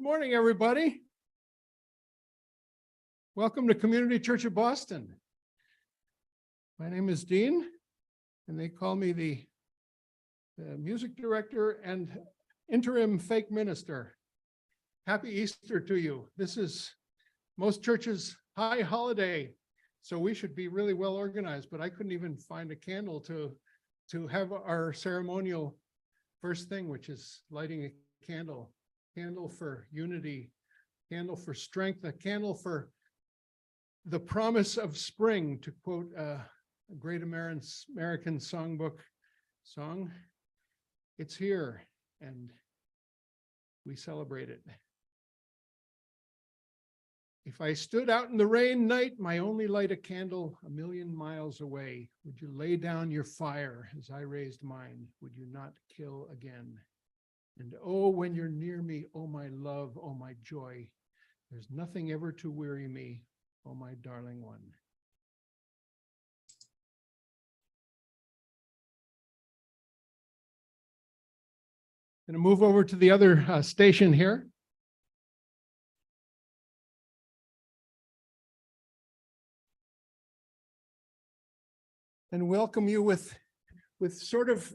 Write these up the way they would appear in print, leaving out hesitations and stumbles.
morning, everybody. Welcome to Community Church of Boston. My name is Dean, and they call me the music director and interim fake minister. Happy Easter to you. This is most churches' high holiday, so we should be really well organized, but I couldn't even find a candle to have our ceremonial first thing, which is lighting a candle. Candle for unity, candle for strength, a candle for the promise of spring, to quote a great American songbook song. It's here, and we celebrate it. If I stood out in the rain night, my only light a candle a million miles away, would you lay down your fire as I raised mine? Would you not kill again? And oh, when you're near me, oh, my love, oh, my joy, there's nothing ever to weary me, oh, my darling one. Going to move over to the other station here. And welcome you with sort of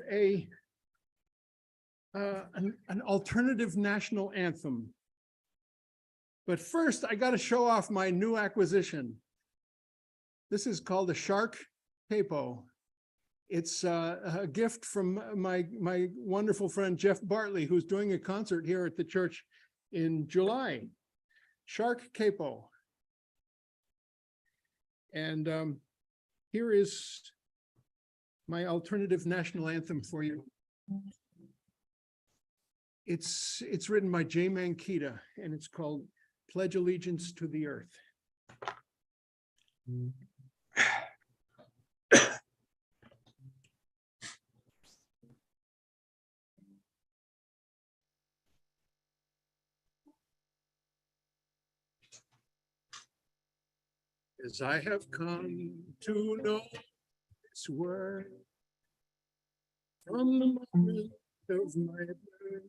an alternative national anthem. But first, I got to show off my new acquisition. This is called a Shark Capo. It's a gift from my wonderful friend Jeff Bartley, who's doing a concert here at the church in July. Shark Capo. And here is my alternative national anthem for you. It's written by Jay Mankita, and it's called Pledge Allegiance to the Earth. As I have come to know this word from the moment of my birth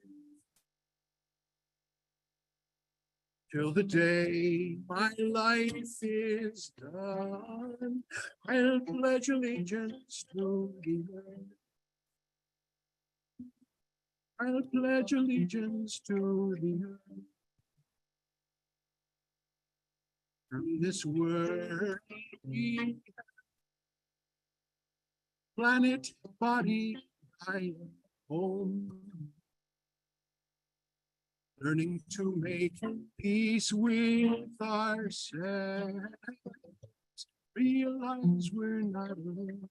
till the day my life is done, I'll pledge allegiance to the earth. I'll pledge allegiance to the earth. From this world, planet, body, I am home. Learning to make peace with ourselves, realize we're not alone.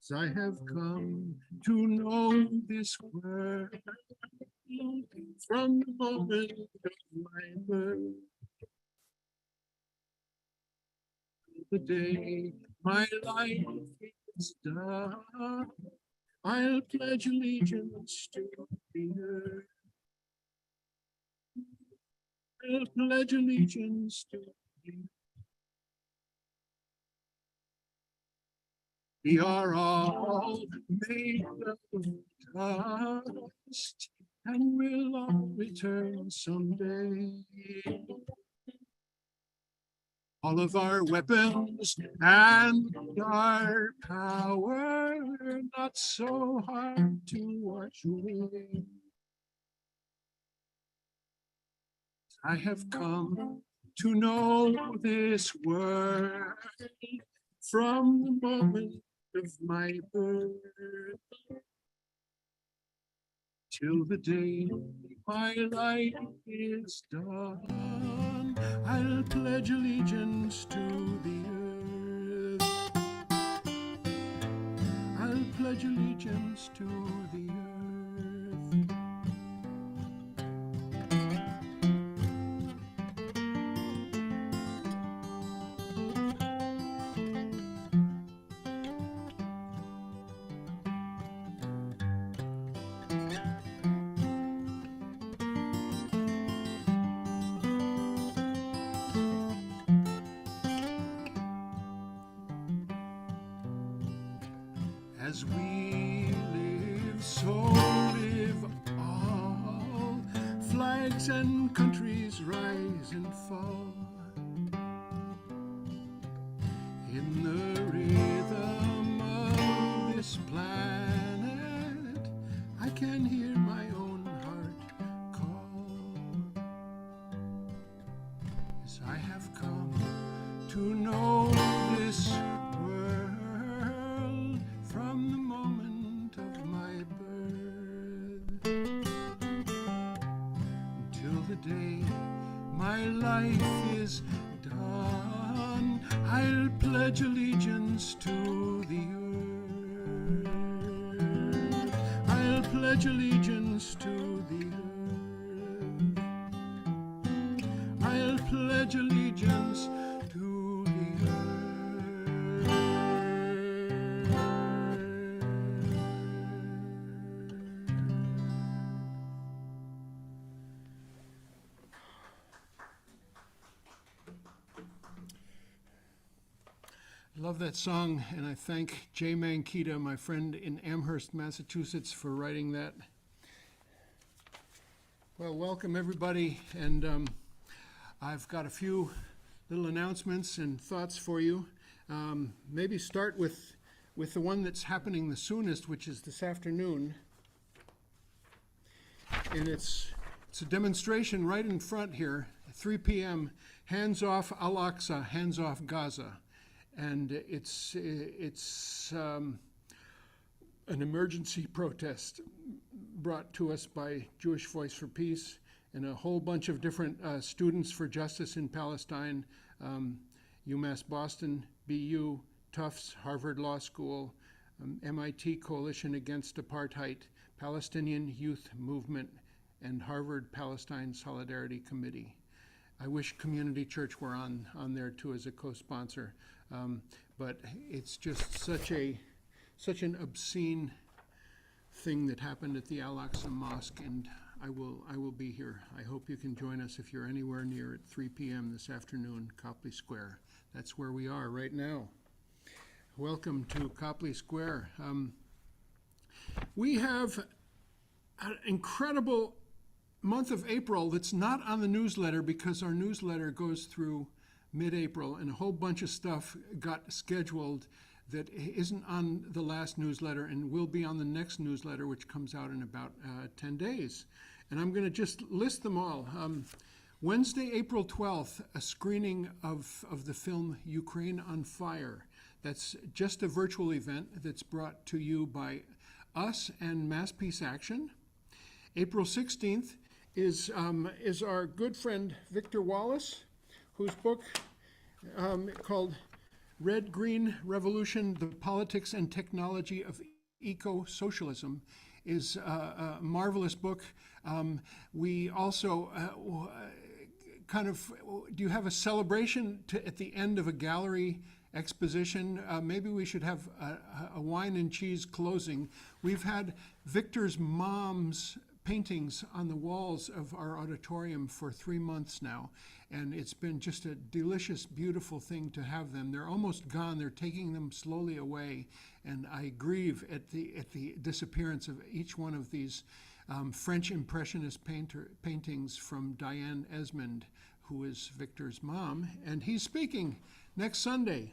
As I have come to know this world from the moment of my birth, the day my life is done, I'll pledge allegiance to the earth. I'll pledge allegiance to the earth. We are all made of dust, and we'll all return someday. All of our weapons and our power, not so hard to wash away. I have come to know this world from the moment of my birth till the day my life is done, I'll pledge allegiance to the earth. I'll pledge allegiance to the earth. As we live, so live Flags and countries rise and fall in the rhythm of this planet. I can hear my own heart call as I have come to know this world from the moment of my birth until the day my life is done. I'll pledge allegiance to the earth. I'll pledge allegiance to the earth. I'll pledge allegiance to the earth. I love that song, and I thank Jay Mankita, my friend in Amherst, Massachusetts, for writing that. Well, welcome everybody, and I've got a few little announcements and thoughts for you. Maybe start with the one that's happening the soonest, which is this afternoon. And it's a demonstration right in front here, at 3 p.m., Hands Off Al-Aqsa, Hands Off Gaza. And it's an emergency protest brought to us by Jewish Voice for Peace and a whole bunch of different students for justice in Palestine, UMass Boston, BU, Tufts, Harvard Law School, MIT Coalition Against Apartheid, Palestinian Youth Movement, and Harvard Palestine Solidarity Committee. I wish Community Church were on there too as a co-sponsor, but it's just such an obscene thing that happened at the Al-Aqsa Mosque, and I will be here. I hope you can join us if you're anywhere near at 3 p.m. this afternoon, Copley Square. That's where we are right now. Welcome to Copley Square. We have an incredible month of April that's not on the newsletter because our newsletter goes through mid-April, and a whole bunch of stuff got scheduled that isn't on the last newsletter and will be on the next newsletter, which comes out in about 10 days. And I'm going to just list them all. Wednesday, April 12th, a screening of the film Ukraine on Fire. That's just a virtual event that's brought to you by us and Mass Peace Action. April 16th is our good friend Victor Wallace, whose book called Red Green Revolution, The Politics and Technology of Eco-Socialism is a marvelous book. We also do you have a celebration at the end of a gallery exposition? Maybe we should have a wine and cheese closing. We've had Victor's mom's paintings on the walls of our auditorium for 3 months now, and it's been just a delicious, beautiful thing to have them. They're almost gone. They're taking them slowly away, and I grieve at the disappearance of each one of these French Impressionist paintings from Diane Esmond, who is Victor's mom, and he's speaking next Sunday.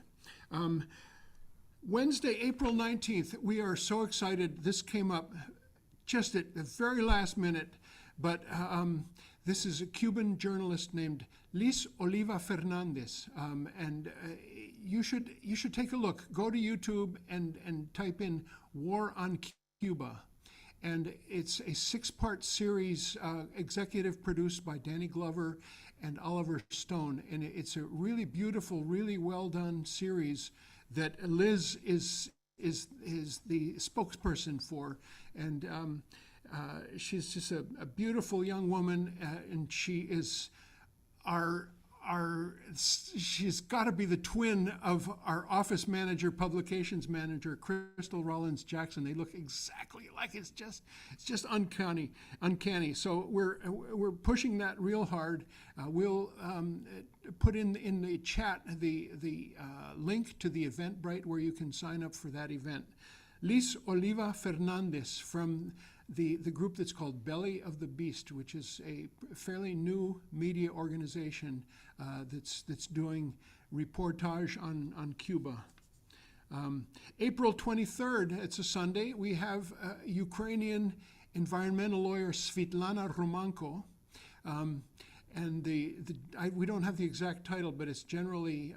Wednesday, April 19th, we are so excited. This came up just at the very last minute, but this is a Cuban journalist named Liz Oliva Fernandez, and you should take a look. Go to YouTube and type in War on Cuba, and it's a 6-part series, executive produced by Danny Glover and Oliver Stone, and it's a really beautiful, really well done series that Liz is the spokesperson for, and she's just a beautiful young woman, and she is she's got to be the twin of our office manager, publications manager, Crystal Rollins Jackson. They look exactly like it's just uncanny. So we're pushing that real hard. We'll put in the chat the link to the Eventbrite where you can sign up for that event. Liz Oliva Fernandez from the group that's called Belly of the Beast, which is a fairly new media organization that's doing reportage on Cuba. April 23rd, it's a Sunday, we have Ukrainian environmental lawyer Svitlana Romanko. And we don't have the exact title, but it's generally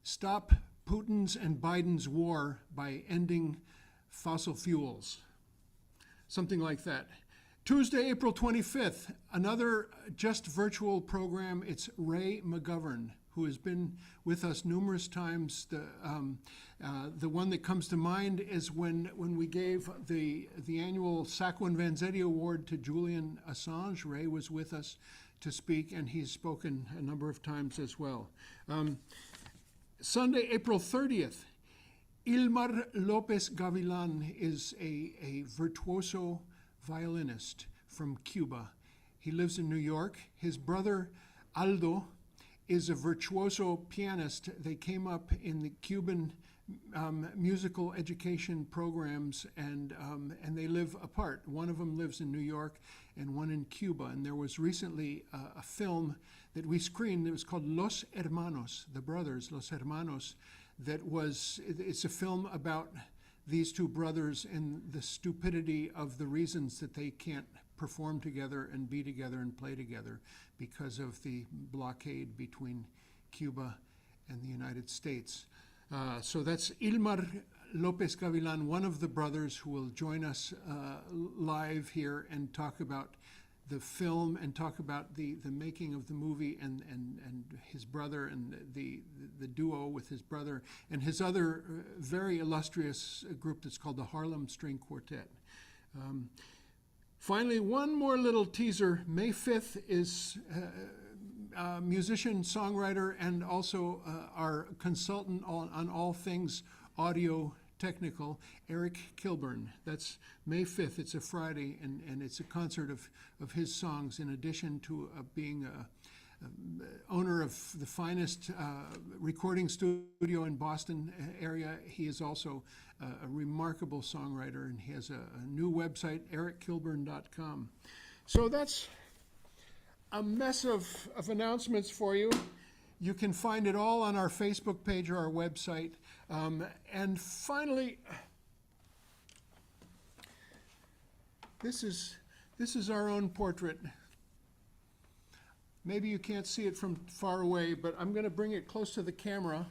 Stop Putin's and Biden's War by Ending Fossil Fuels. Something like that. Tuesday, April 25th, another just virtual program. It's Ray McGovern, who has been with us numerous times. The one that comes to mind is when we gave the annual Sacco and Vanzetti Award to Julian Assange. Ray was with us to speak, and he's spoken a number of times as well. Sunday, April 30th, Ilmar Lopez Gavilan is a virtuoso violinist from Cuba. He lives in New York. His brother Aldo is a virtuoso pianist. They came up in the Cuban musical education programs, and they live apart. One of them lives in New York and one in Cuba. And there was recently a film that we screened that was called Los Hermanos, the brothers, Los Hermanos, it's a film about these two brothers and the stupidity of the reasons that they can't perform together and be together and play together because of the blockade between Cuba and the United States. So that's Ilmar Lopez Gavilan, one of the brothers, who will join us live here and talk about the film and talk about the making of the movie and his brother and the duo with his brother and his other very illustrious group that's called the Harlem String Quartet. Finally, one more little teaser. May 5th is musician, songwriter, and also our consultant on all things audio technical, Eric Kilburn. That's May 5th. It's a Friday, and it's a concert of his songs, in addition to being owner of the finest recording studio in Boston area. He is also a remarkable songwriter, and he has a new website, erickilburn.com. So that's a mess of announcements for you. You can find it all on our Facebook page or our website. And finally, this is our own portrait. Maybe you can't see it from far away, but I'm going to bring it close to the camera.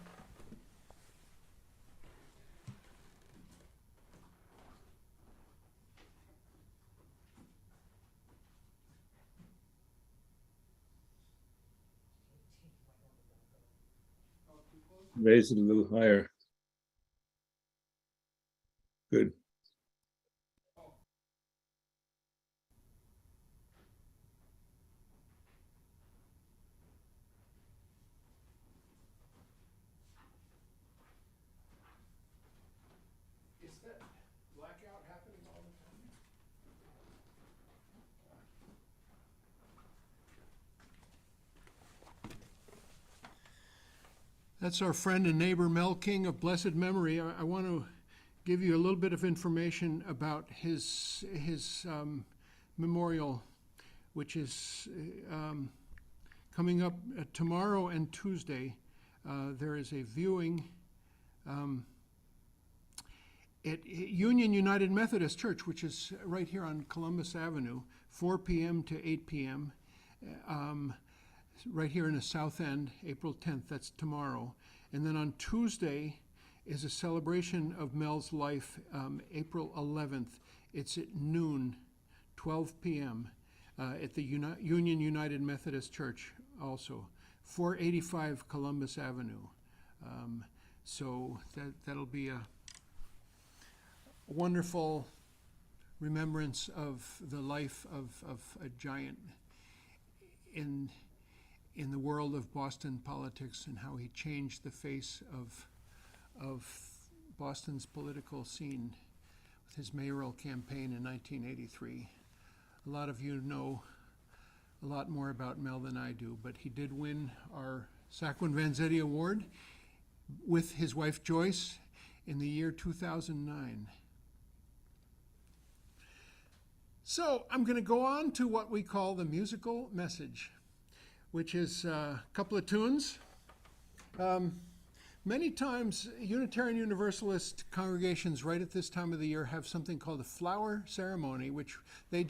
Raise it a little higher. Good. Is that blackout happening all the time? That's our friend and neighbor Mel King of blessed memory. I want to give you a little bit of information about his memorial, which is coming up tomorrow and Tuesday. There is a viewing at Union United Methodist Church, which is right here on Columbus Avenue, 4 p.m. to 8 p.m. Right here in the South End, April 10th, that's tomorrow. And then on Tuesday is a celebration of Mel's life, April 11th. It's at noon, 12 p.m. At the Union United Methodist Church also, 485 Columbus Avenue. So that'll be a wonderful remembrance of the life of a giant in the world of Boston politics and how he changed the face of Boston's political scene with his mayoral campaign in 1983. A lot of you know a lot more about Mel than I do, but he did win our Sacco and Vanzetti Award. with his wife Joyce in the year 2009. So I'm going to go on to what we call the musical message, which is a couple of tunes. Many times Unitarian Universalist congregations right at this time of the year have something called a flower ceremony, which they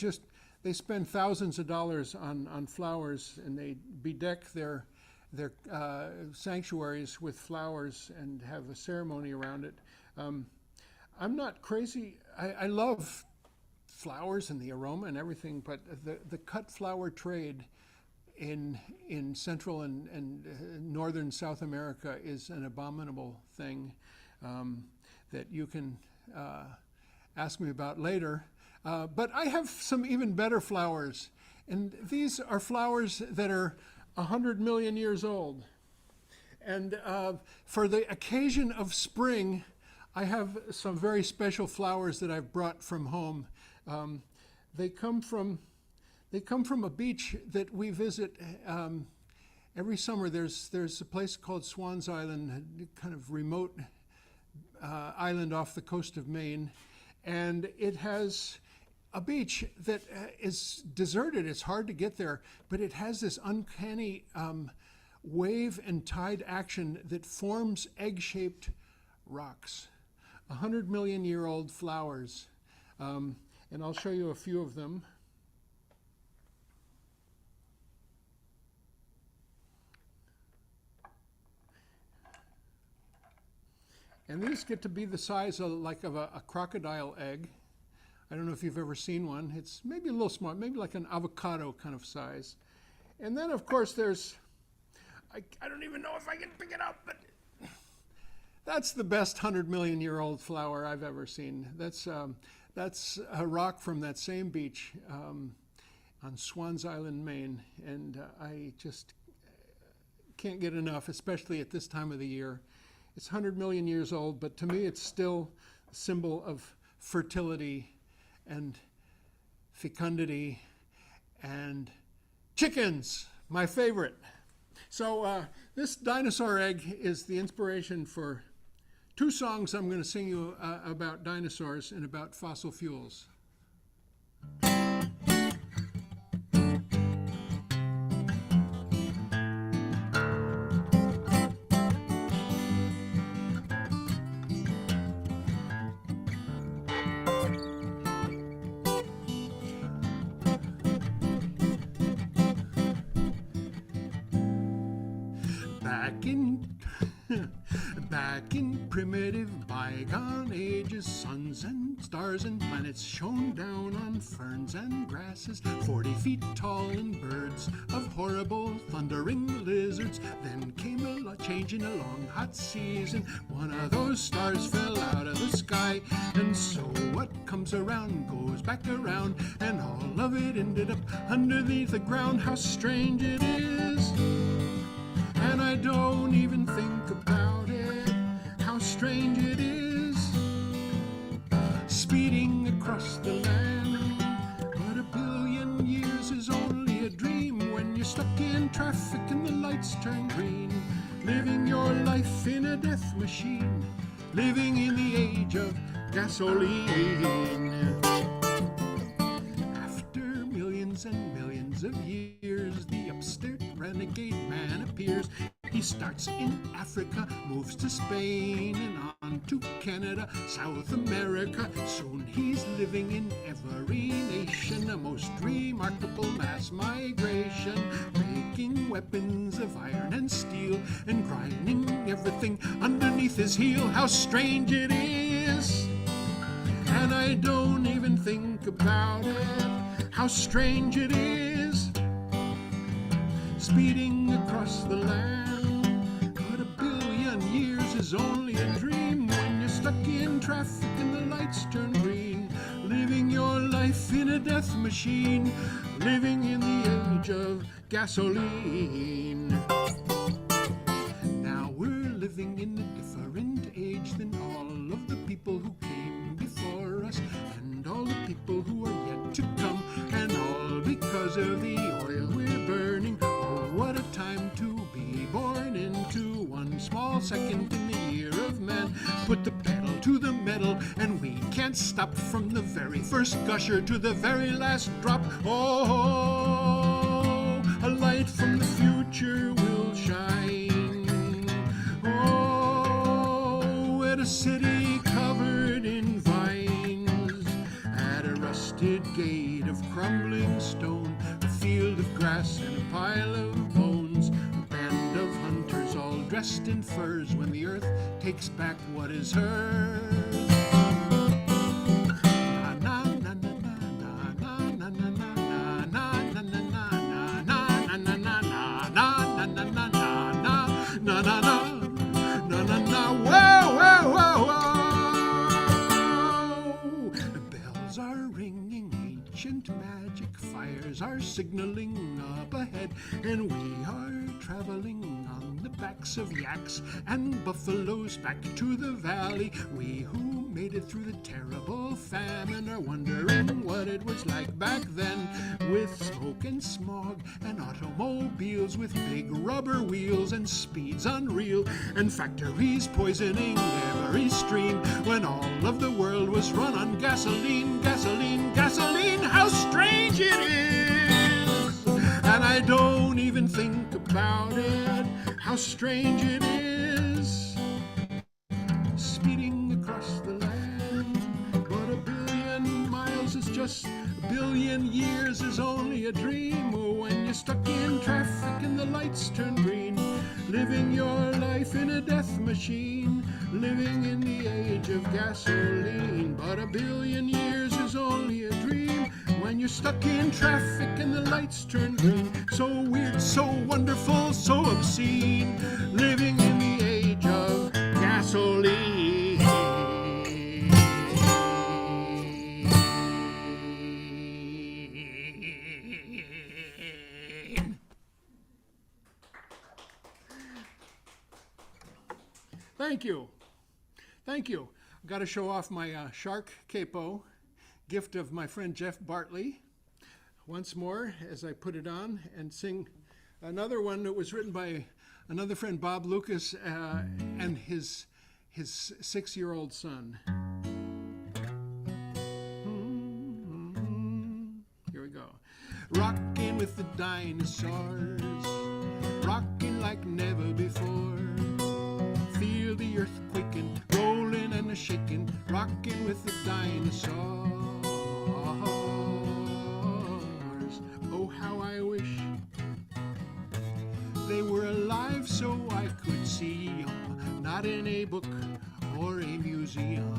spend thousands of dollars on flowers, and they bedeck their sanctuaries with flowers and have a ceremony around it. I'm not crazy. I love flowers and the aroma and everything, but the cut flower trade in Central and Northern South America is an abominable thing that you can ask me about later. But I have some even better flowers, and these are flowers that are 100 million years old. And for the occasion of spring, I have some very special flowers that I've brought from home. They come from a beach that we visit every summer. There's a place called Swan's Island, a kind of remote island off the coast of Maine, and it has a beach that is deserted. It's hard to get there, but it has this uncanny wave and tide action that forms egg-shaped rocks, 100 million year old flowers, and I'll show you a few of them. And these get to be the size of a crocodile egg. I don't know if you've ever seen one. It's maybe a little small, maybe like an avocado kind of size. And then, of course, there's, I don't even know if I can pick it up, but that's the best 100 million year old flower I've ever seen. That's a rock from that same beach on Swan's Island, Maine. And I just can't get enough, especially at this time of the year. It's 100 million years old, but to me it's still a symbol of fertility and fecundity and chickens, my favorite. So this dinosaur egg is the inspiration for two songs I'm going to sing you about dinosaurs and about fossil fuels. Back in primitive bygone ages, suns and stars and planets shone down on ferns and grasses, 40 feet tall, and birds of horrible thundering lizards. Then came a change in a long hot season. One of those stars fell out of the sky, and so what comes around goes back around, and all of it ended up underneath the ground. How strange it is, and I don't even think about it. How strange it is, speeding across the land. But a billion years is only a dream when you're stuck in traffic and the lights turn green. Living your life in a death machine, living in the age of gasoline. After millions and millions of years, the upstart renegade man appears. He starts in Africa, moves to Spain, and on to Canada, South America. Soon he's living in every nation, a most remarkable mass migration, making weapons of iron and steel, and grinding everything underneath his heel. How strange it is, and I don't even think about it. How strange it is, speeding across the land. But a billion years is only a dream when you're stuck in traffic and the lights turn green. Living your life in a death machine, living in the age of gasoline. Now we're living in a different age than all of the people who came before us, and all the people who are yet to come, and all because of the oil we're burning. Oh, what a time to be born into one small second in the fear of man. Put the pedal to the metal, and we can't stop from the very first gusher to the very last drop. Oh, a light from the future will shine. Oh, at a city covered in vines, at a rusted gate of crumbling stone, a field of grass and a pile of bones, a band of hunters all dressed in furs, when the earth takes back what is hers. Magic fires are signaling up ahead, and we are traveling on the backs of yaks and buffaloes back to the valley. We who made it through the terrible famine are wondering what it was like back then, with smoke and smog and automobiles with big rubber wheels and speeds unreal, and factories poisoning every stream, when all of the world was run on gasoline, gasoline, gasoline. How strange it is, and I don't even think about it, how strange it is, speeding across the land. But a billion miles is just a billion years, is only a dream. Oh, when you're stuck in traffic and the lights turn green, living your life in a death machine, living in the age of gasoline. But a billion years is only a dream, when you're stuck in traffic and the lights turn green. So weird, so wonderful, so obscene, living in the age of gasoline. Thank you. Thank you. I've got to show off my shark capo, gift of my friend Jeff Bartley, once more as I put it on, and sing another one that was written by another friend, Bob Lucas, and his 6-year-old son. Here we go. Rocking with the dinosaurs, rocking like never before. Feel the earth quaking, rolling and a-shaking, rocking with the dinosaurs. Oh, how I wish they were alive so I could see them, not in a book or a museum.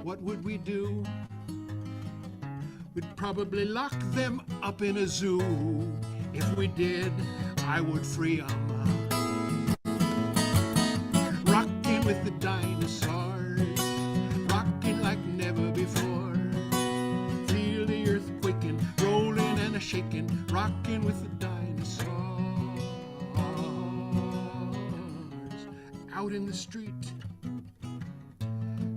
What would we do? We'd probably lock them up in a zoo. If we did, I would free them. Rocking with the dinosaurs, rocking like never before. Feel the earth quaking, rolling and a-shaking, rocking with the dinosaurs. Out in the street,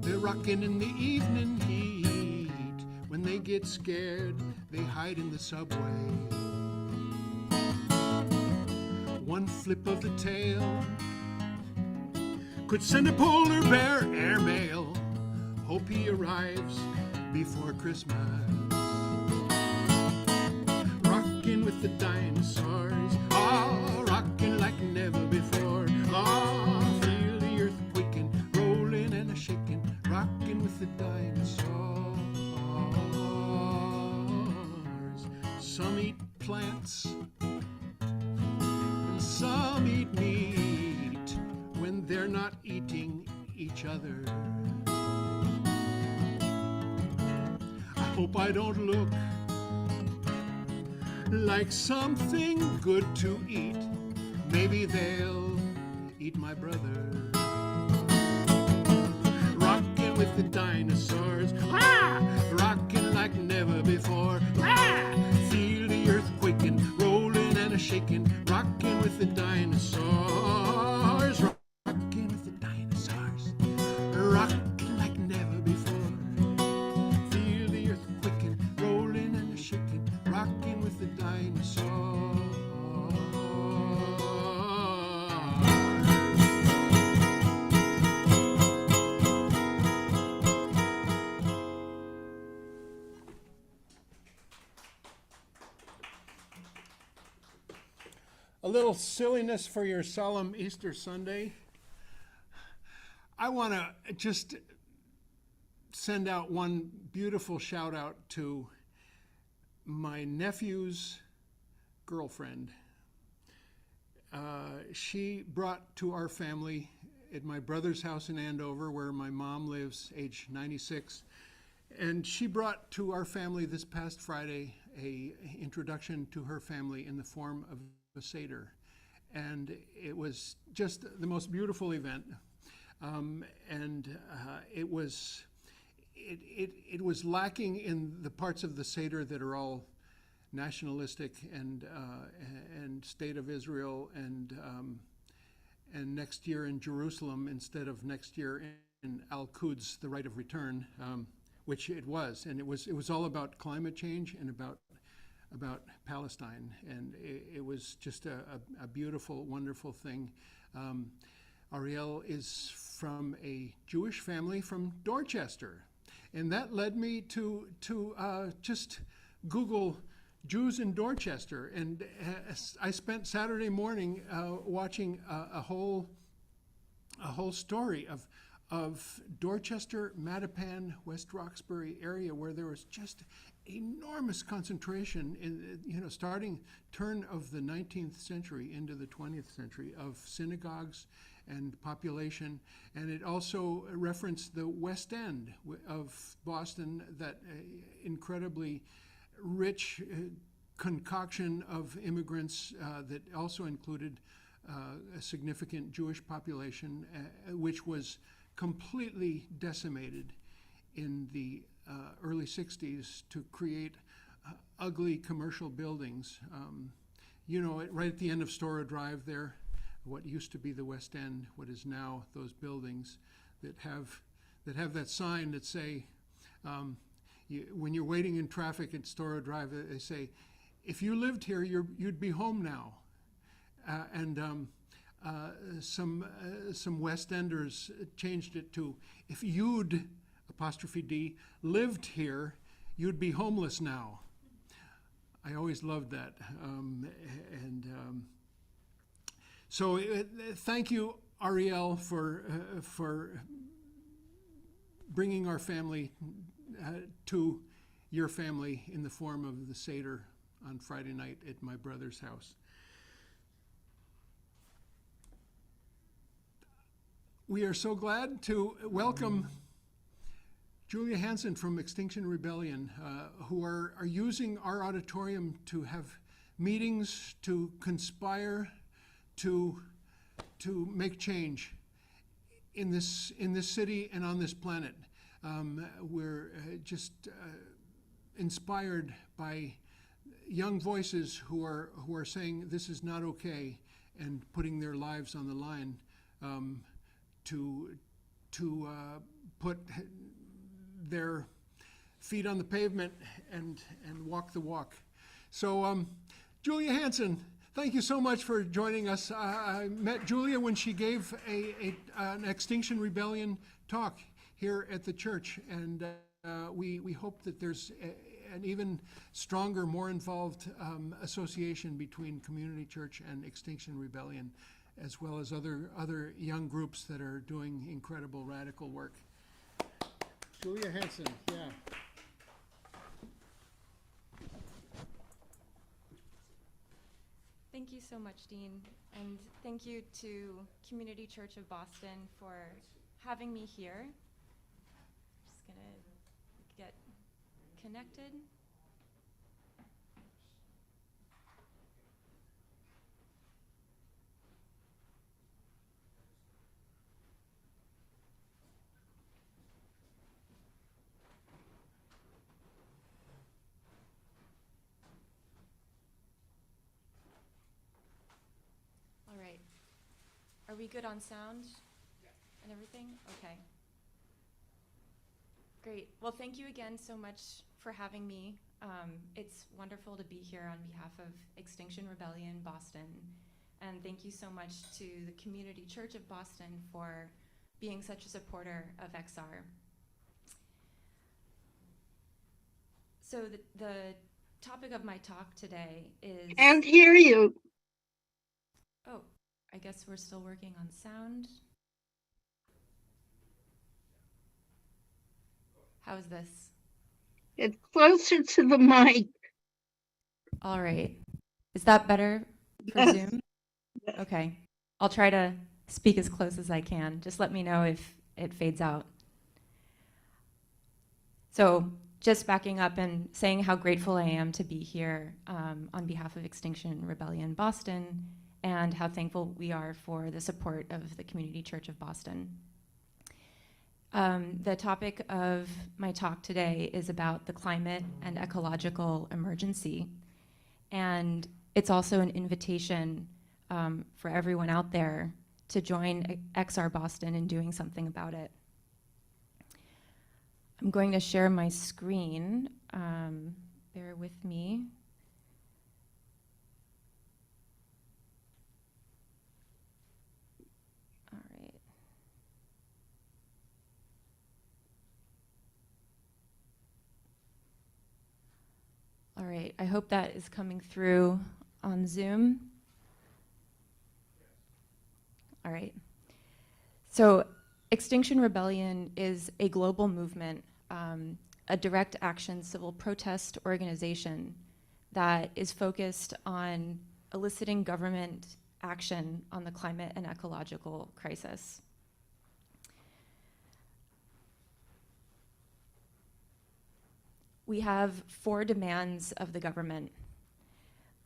they're rocking in the evening heat. When they get scared, they hide in the subway. One flip of the tail could send a polar bear airmail. Hope he arrives before Christmas. Rocking with the dinosaurs, ah, rocking like never before. Ah, feel the earth quaking, rolling and a-shaking, rocking with the dinosaurs. Some eat plants, some eat meat when they're not eating each other. I hope I don't look like something good to eat. Maybe they'll eat my brother. Rocking with the dinosaurs, ah! Rocking like never before, ah! Feel the earth quaking, rolling and a-shaking, rocking with the dinosaurs, rocking with the dinosaurs, rocking like never before. Feel the earth quaking, rolling and a-shaking, rocking with the dinosaurs. a little silliness for your solemn Easter Sunday. I want to just send out one beautiful shout out to my nephew's girlfriend. She brought to our family at my brother's house in Andover, where my mom lives, age 96, and she brought to our family this past Friday a introduction to her family in the form of a Seder. And it was just the most beautiful event. It was lacking in the parts of the Seder that are all nationalistic and State of Israel and next year in Jerusalem instead of next year in Al-Quds, the right of return, which it was. And it was all about climate change and about Palestine. And it was just a beautiful, wonderful thing. Ariel is from a Jewish family from Dorchester. And that led me to just Google Jews in Dorchester. And I spent Saturday morning watching a whole story of Dorchester, Mattapan, West Roxbury area, where there was just enormous concentration in, starting turn of the 19th century into the 20th century of synagogues and population. And it also referenced the West End of Boston, that incredibly rich concoction of immigrants that also included a significant Jewish population, which was completely decimated in the early 60s to create ugly commercial buildings. Right at the end of Stora Drive there, what used to be the West End, what is now those buildings that have that sign that say, when you're waiting in traffic at Stora Drive, they say, if you lived here, you'd be home now. Some West Enders changed it to, if you'd, apostrophe D, lived here, you'd be homeless now. I always loved that. So thank you, Ariel, for bringing our family to your family in the form of the Seder on Friday night at my brother's house. We are so glad to welcome Julia Hansen from Extinction Rebellion, who are using our auditorium to have meetings, to conspire, to make change in this city and on this planet. We're just inspired by young voices who are saying this is not okay and putting their lives on the line to put their feet on the pavement and walk the walk. So Julia Hansen, thank you so much for joining us. I met Julia when she gave an Extinction Rebellion talk here at the church, and we hope that there's an even stronger, more involved association between Community Church and Extinction Rebellion, as well as other young groups that are doing incredible radical work. Julia Hansen, yeah. Thank you so much, Dean, and thank you to Community Church of Boston for having me here. Just gonna get connected. All right. Are we good on sound and everything? Okay. Great. Well, thank you again so much for having me. It's wonderful to be here on behalf of Extinction Rebellion Boston. And thank you so much to the Community Church of Boston for being such a supporter of XR. So the topic of my talk today is... Can't hear you. Oh, I guess we're still working on sound. How's this? It's closer to the mic. All right. Is that better for Yes. Zoom? Okay. I'll try to speak as close as I can. Just let me know if it fades out. So just backing up and saying how grateful I am to be here on behalf of Extinction Rebellion Boston, and how thankful we are for the support of the Community Church of Boston. The topic of my talk today is about the climate and ecological emergency. And it's also an invitation for everyone out there to join XR Boston in doing something about it. I'm going to share my screen. Bear with me. All right. All right, I hope that is coming through on Zoom. All right. So Extinction Rebellion is a global movement, a direct action civil protest organization that is focused on eliciting government action on the climate and ecological crisis. We have 4 demands of the government.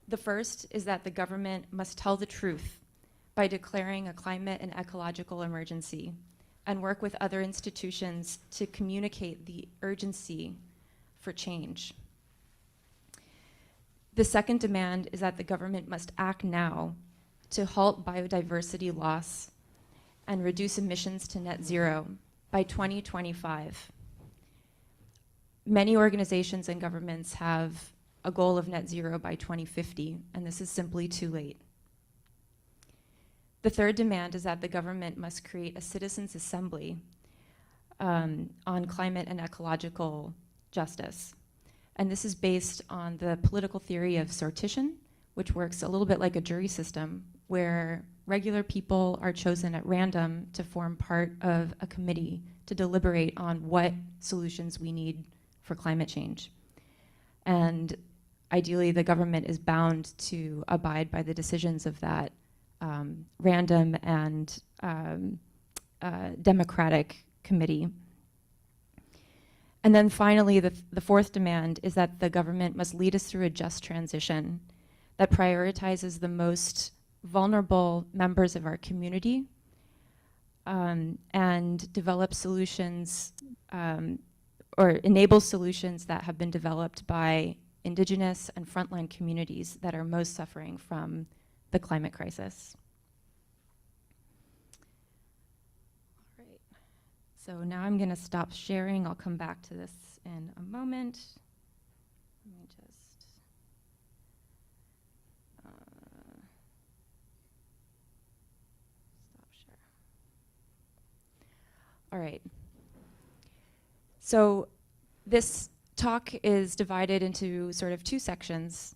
The first is that the government must tell the truth by declaring a climate and ecological emergency and work with other institutions to communicate the urgency for change. The second demand is that the government must act now to halt biodiversity loss and reduce emissions to net zero by 2025. Many organizations and governments have a goal of net zero by 2050, and this is simply too late. The third demand is that the government must create a citizens' assembly on climate and ecological justice. And this is based on the political theory of sortition, which works a little bit like a jury system, where regular people are chosen at random to form part of a committee to deliberate on what solutions we need for climate change. And ideally, the government is bound to abide by the decisions of that random and democratic committee. And then finally, the fourth demand is that the government must lead us through a just transition that prioritizes the most vulnerable members of our community and develop solutions or enable solutions that have been developed by Indigenous and frontline communities that are most suffering from the climate crisis. All right. So now I'm going to stop sharing. I'll come back to this in a moment. Let me just stop share. All right. So this talk is divided into sort of 2 sections.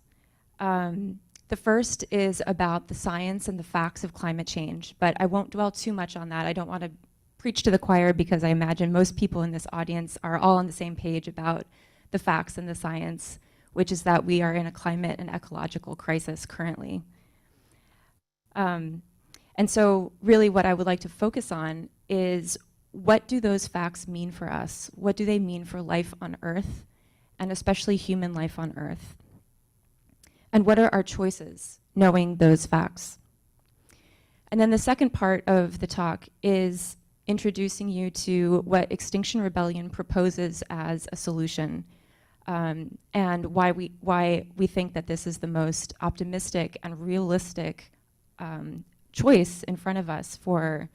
The first is about the science and the facts of climate change, but I won't dwell too much on that. I don't want to preach to the choir because I imagine most people in this audience are all on the same page about the facts and the science, which is that we are in a climate and ecological crisis currently. And so really what I would like to focus on is, what do those facts mean for us? What do they mean for life on Earth, and especially human life on Earth? And what are our choices, knowing those facts? And then the second part of the talk is introducing you to what Extinction Rebellion proposes as a solution, and why we think that this is the most optimistic and realistic choice in front of us for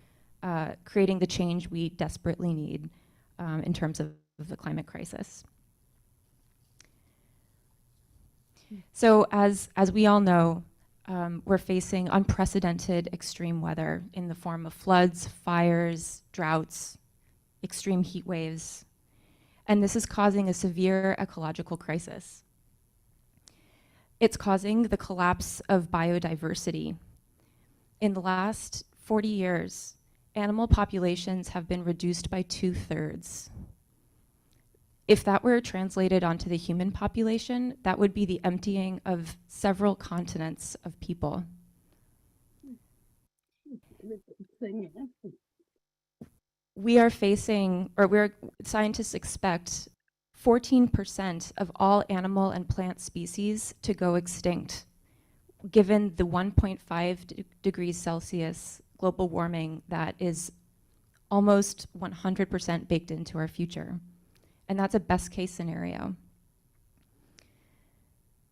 creating the change we desperately need in terms of the climate crisis. So as we all know, we're facing unprecedented extreme weather in the form of floods, fires, droughts, extreme heat waves, and this is causing a severe ecological crisis. It's causing the collapse of biodiversity. in the last 40 years, animal populations have been reduced by 2/3. If that were translated onto the human population, that would be the emptying of several continents of people. We are facing, scientists expect 14% of all animal and plant species to go extinct, given the 1.5 degrees Celsius global warming that is almost 100% baked into our future. And that's a best case scenario.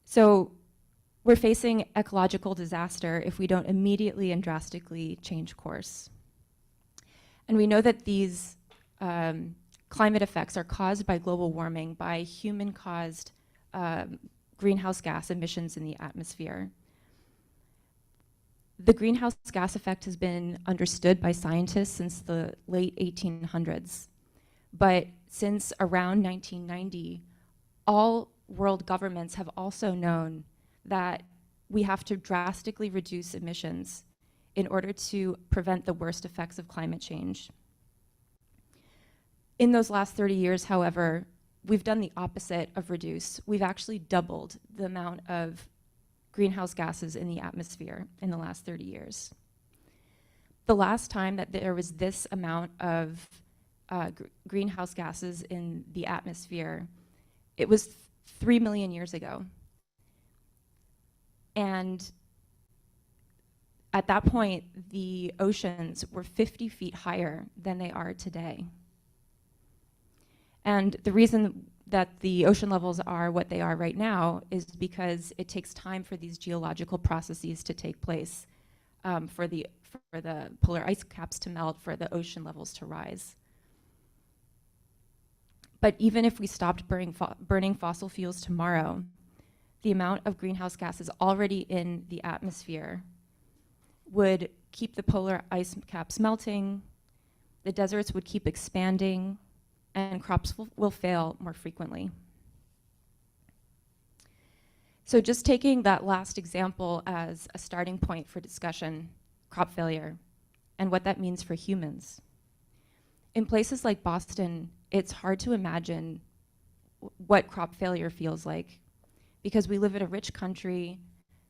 So we're facing ecological disaster if we don't immediately and drastically change course. And we know that these climate effects are caused by global warming, by human-caused greenhouse gas emissions in the atmosphere. The greenhouse gas effect has been understood by scientists since the late 1800s. But since around 1990, all world governments have also known that we have to drastically reduce emissions in order to prevent the worst effects of climate change. In those last 30 years, however, we've done the opposite of reduce. We've actually doubled the amount of greenhouse gases in the atmosphere in the last 30 years. The last time that there was this amount of greenhouse gases in the atmosphere, it was 3 million years ago. And at that point, the oceans were 50 feet higher than they are today. And the reason that the ocean levels are what they are right now is because it takes time for these geological processes to take place, for the polar ice caps to melt, for the ocean levels to rise. But even if we stopped burning fossil fuels tomorrow, the amount of greenhouse gases already in the atmosphere would keep the polar ice caps melting, the deserts would keep expanding, and crops will fail more frequently. So just taking that last example as a starting point for discussion, crop failure, and what that means for humans. In places like Boston, it's hard to imagine what crop failure feels like, because we live in a rich country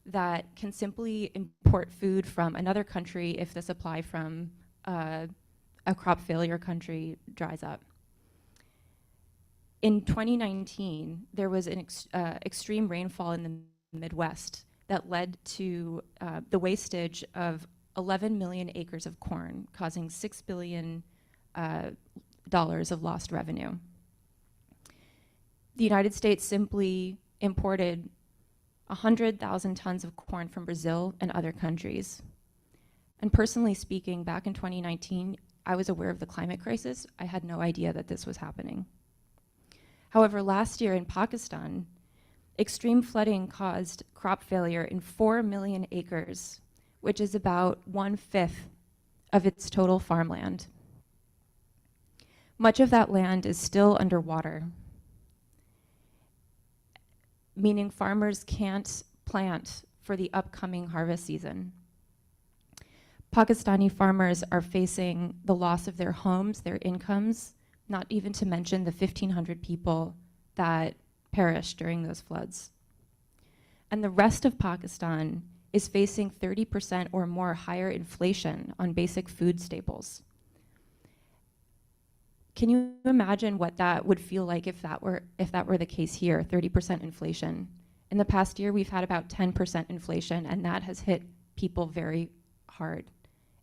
that can simply import food from another country if the supply from a crop failure country dries up. In 2019, there was an extreme rainfall in the Midwest that led to the wastage of 11 million acres of corn, causing $6 billion of lost revenue. The United States simply imported 100,000 tons of corn from Brazil and other countries. And personally speaking, back in 2019, I was aware of the climate crisis. I had no idea that this was happening. However, last year in Pakistan, extreme flooding caused crop failure in 4 million acres, which is about 1/5 of its total farmland. Much of that land is still underwater, meaning farmers can't plant for the upcoming harvest season. Pakistani farmers are facing the loss of their homes, their incomes, not even to mention the 1,500 people that perished during those floods. And the rest of Pakistan is facing 30% or more higher inflation on basic food staples. Can you imagine what that would feel like if that were the case here, 30% inflation? In the past year, we've had about 10% inflation, and that has hit people very hard.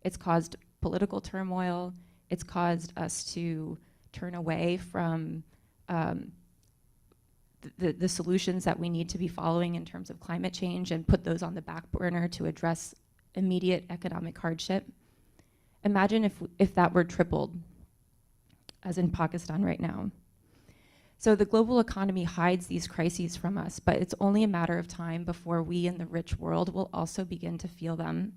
It's caused political turmoil. It's caused us to turn away from the solutions that we need to be following in terms of climate change and put those on the back burner to address immediate economic hardship. Imagine if that were tripled, as in Pakistan right now. So the global economy hides these crises from us, but it's only a matter of time before we in the rich world will also begin to feel them.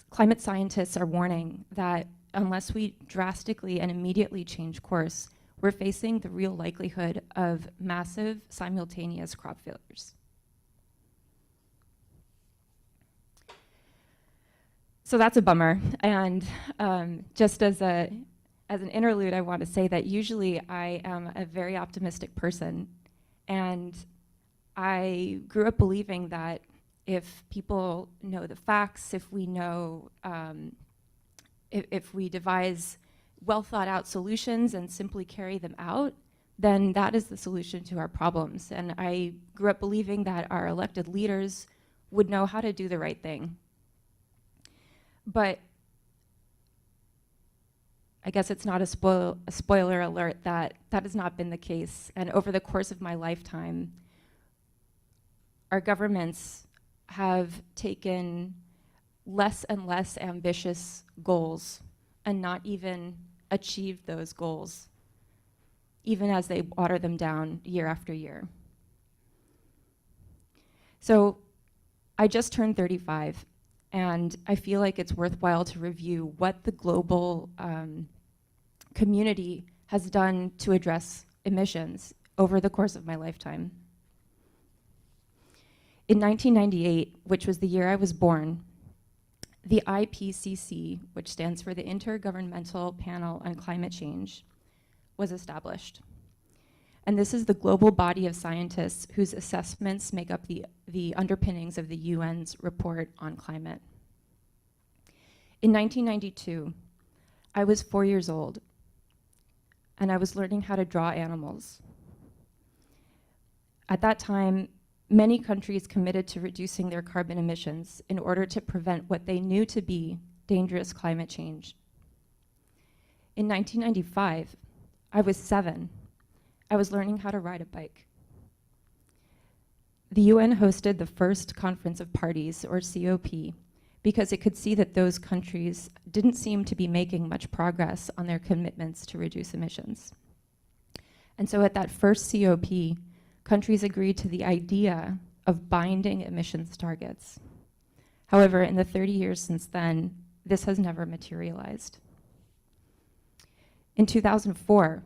Climate scientists are warning that unless we drastically and immediately change course, we're facing the real likelihood of massive simultaneous crop failures. So that's a bummer. And just as an interlude, I want to say that usually I am a very optimistic person. And I grew up believing that if people know the facts, if we know, if we devise well thought out solutions and simply carry them out, then that is the solution to our problems. And I grew up believing that our elected leaders would know how to do the right thing. But I guess it's not a spoiler alert that that has not been the case. And over the course of my lifetime, our governments have taken less and less ambitious goals and not even achieved those goals, even as they water them down year after year. So I just turned 35, and I feel like it's worthwhile to review what the global community has done to address emissions over the course of my lifetime. In 1998, which was the year I was born, the IPCC, which stands for the Intergovernmental Panel on Climate Change, was established. And this is the global body of scientists whose assessments make up the underpinnings of the UN's report on climate. In 1992, I was 4 years old, and I was learning how to draw animals. At that time, many countries committed to reducing their carbon emissions in order to prevent what they knew to be dangerous climate change. In 1995, I was 7. I was learning how to ride a bike. The UN hosted the first Conference of Parties, or COP, because it could see that those countries didn't seem to be making much progress on their commitments to reduce emissions. And so at that first COP, countries agreed to the idea of binding emissions targets. However, in the 30 years since then, this has never materialized. In 2004,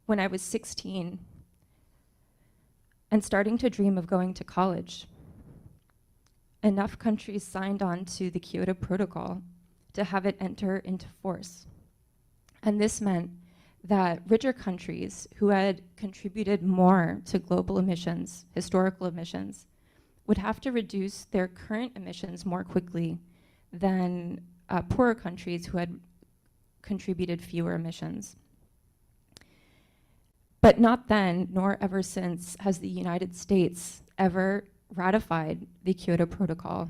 when I was 16 and starting to dream of going to college, enough countries signed on to the Kyoto Protocol to have it enter into force. And this meant that richer countries who had contributed more to global emissions, historical emissions, would have to reduce their current emissions more quickly than poorer countries who had contributed fewer emissions. But not then, nor ever since, has the United States ever ratified the Kyoto Protocol.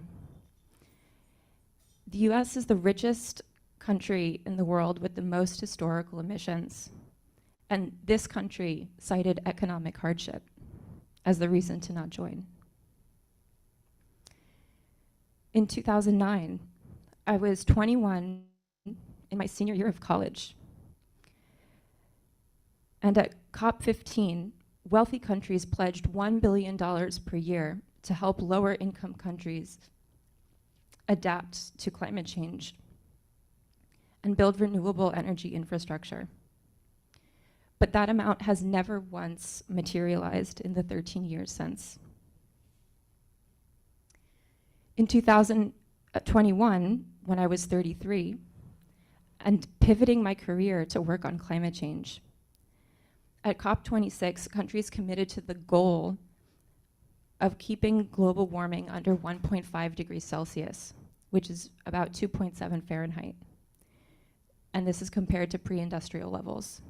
The US is the richest country in the world with the most historical emissions. And this country cited economic hardship as the reason to not join. In 2009, I was 21 in my senior year of college. And at COP15, wealthy countries pledged $1 billion per year to help lower income countries adapt to climate change and build renewable energy infrastructure. But that amount has never once materialized in the 13 years since. In 2021, when I was 33, and pivoting my career to work on climate change, at COP26, countries committed to the goal of keeping global warming under 1.5 degrees Celsius, which is about 2.7 Fahrenheit. And this is compared to pre-industrial levels.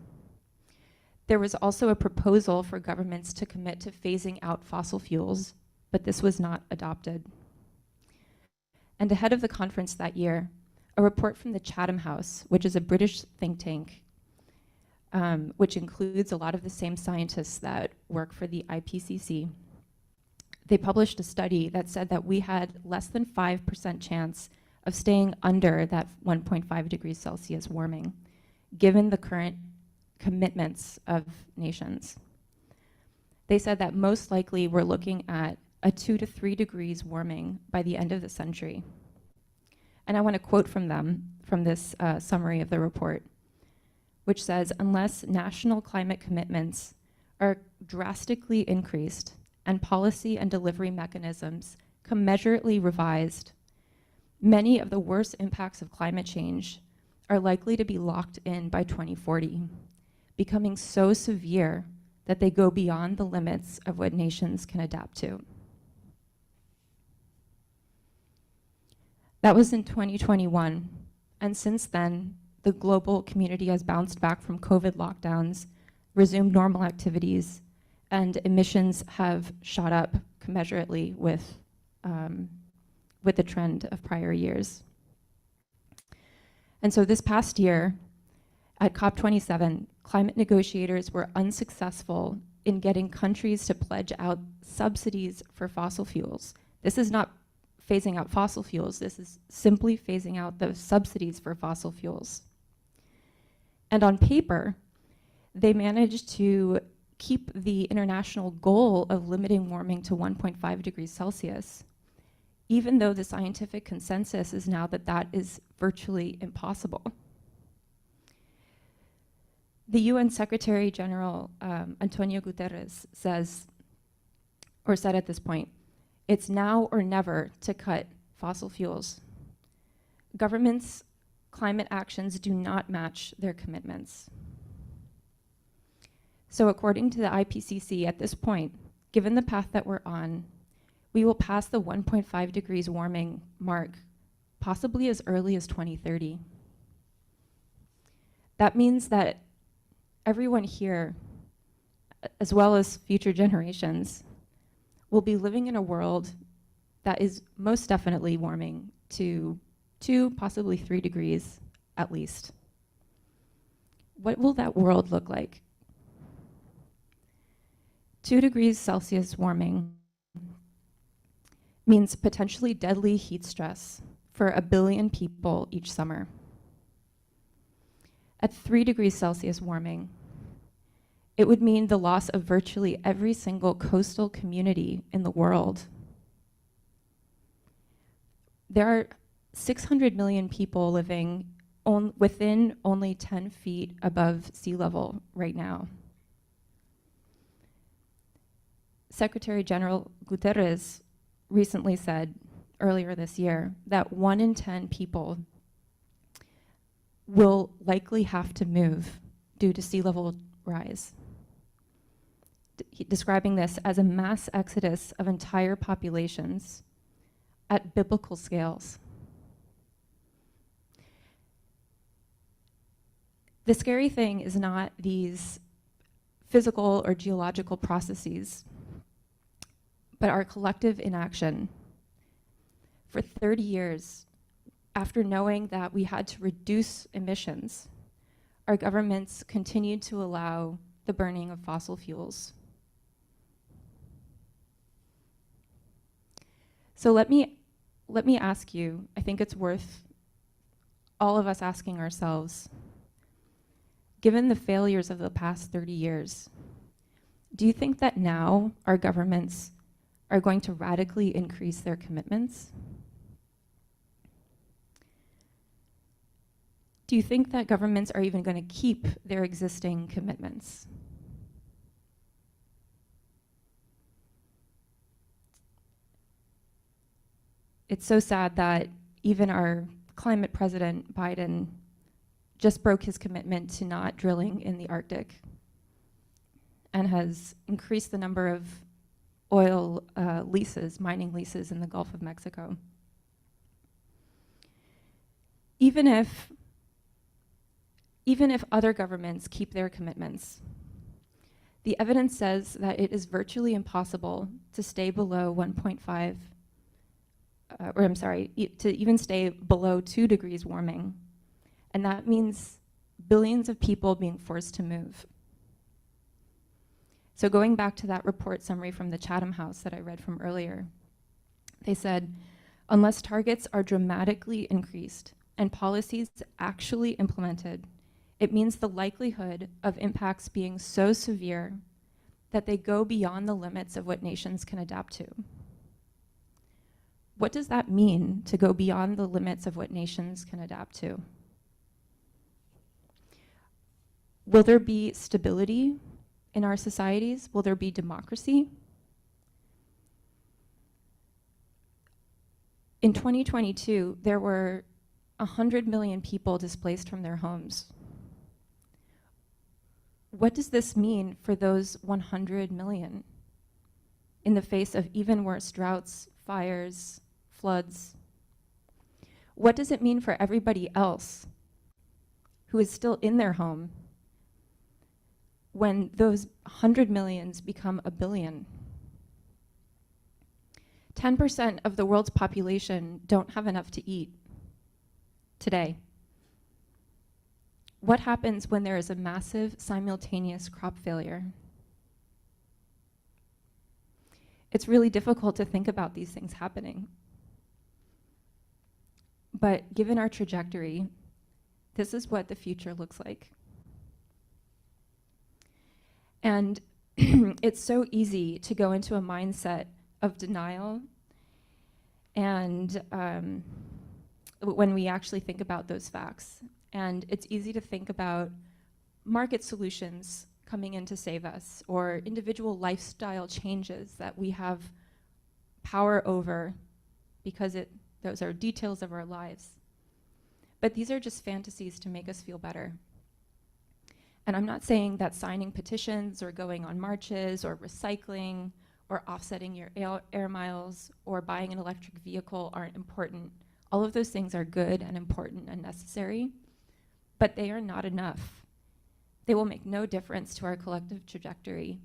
There was also a proposal for governments to commit to phasing out fossil fuels, but this was not adopted. And ahead of the conference that year, a report from the Chatham House, which is a British think tank, which includes a lot of the same scientists that work for the IPCC, they published a study that said that we had less than 5% chance of staying under that 1.5 degrees Celsius warming, given the current commitments of nations. They said that most likely we're looking at a 2 to 3 degrees warming by the end of the century. And I want to quote from them, from this summary of the report, which says, unless national climate commitments are drastically increased and policy and delivery mechanisms commensurately revised many of the worst impacts of climate change are likely to be locked in by 2040, becoming so severe that they go beyond the limits of what nations can adapt to. That was in 2021, and since then, the global community has bounced back from COVID lockdowns, resumed normal activities, and emissions have shot up commensurately with the trend of prior years. And so this past year, at COP27, climate negotiators were unsuccessful in getting countries to pledge out subsidies for fossil fuels. This is not phasing out fossil fuels, this is simply phasing out the subsidies for fossil fuels. And on paper, they managed to keep the international goal of limiting warming to 1.5 degrees Celsius, even though the scientific consensus is now that that is virtually impossible. The UN Secretary General Antonio Guterres said at this point, it's now or never to cut fossil fuels. Governments' climate actions do not match their commitments. So according to the IPCC at this point, given the path that we're on, we will pass the 1.5 degrees warming mark possibly as early as 2030. That means that everyone here, as well as future generations, will be living in a world that is most definitely warming to 2, possibly 3 degrees at least. What will that world look like? 2 degrees Celsius warming means potentially deadly heat stress for 1 billion people each summer. At 3 degrees Celsius warming, it would mean the loss of virtually every single coastal community in the world. There are 600 million people living within only 10 feet above sea level right now. Secretary General Guterres recently said earlier this year that 1 in 10 people will likely have to move due to sea level rise, describing this as a mass exodus of entire populations at biblical scales. The scary thing is not these physical or geological processes, but our collective inaction. For 30 years, after knowing that we had to reduce emissions, our governments continued to allow the burning of fossil fuels. So let me ask you, I think it's worth all of us asking ourselves, given the failures of the past 30 years, do you think that now our governments are going to radically increase their commitments? Do you think that governments are even going to keep their existing commitments? It's so sad that even our climate president, Biden, just broke his commitment to not drilling in the Arctic and has increased the number of oil leases, mining leases in the Gulf of Mexico. Even if other governments keep their commitments, the evidence says that it is virtually impossible to stay below 1.5, to even stay below 2 degrees warming. And that means billions of people being forced to move. So going back to that report summary from the Chatham House that I read from earlier, they said, unless targets are dramatically increased and policies actually implemented, it means the likelihood of impacts being so severe that they go beyond the limits of what nations can adapt to. What does that mean, to go beyond the limits of what nations can adapt to? Will there be stability in our societies? Will there be democracy? In 2022, there were 100 million people displaced from their homes. What does this mean for those 100 million in the face of even worse droughts, fires, floods? What does it mean for everybody else who is still in their home when those 100 millions become a billion? 10% of the world's population don't have enough to eat today. What happens when there is a massive simultaneous crop failure? It's really difficult to think about these things happening. But given our trajectory, this is what the future looks like. And it's so easy to go into a mindset of denial and when we actually think about those facts. And it's easy to think about market solutions coming in to save us, or individual lifestyle changes that we have power over because those are details of our lives. But these are just fantasies to make us feel better. And I'm not saying that signing petitions or going on marches or recycling or offsetting your air miles or buying an electric vehicle aren't important. All of those things are good and important and necessary, but they are not enough. They will make no difference to our collective trajectory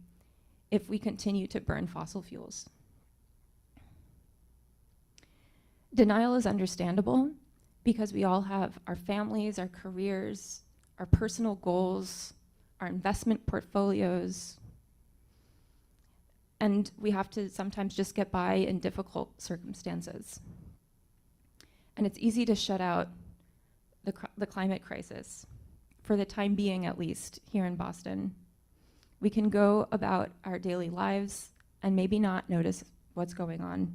if we continue to burn fossil fuels. Denial is understandable because we all have our families, our careers, our personal goals, our investment portfolios, and we have to sometimes just get by in difficult circumstances. And it's easy to shut out the climate crisis, for the time being at least, here in Boston. We can go about our daily lives and maybe not notice what's going on.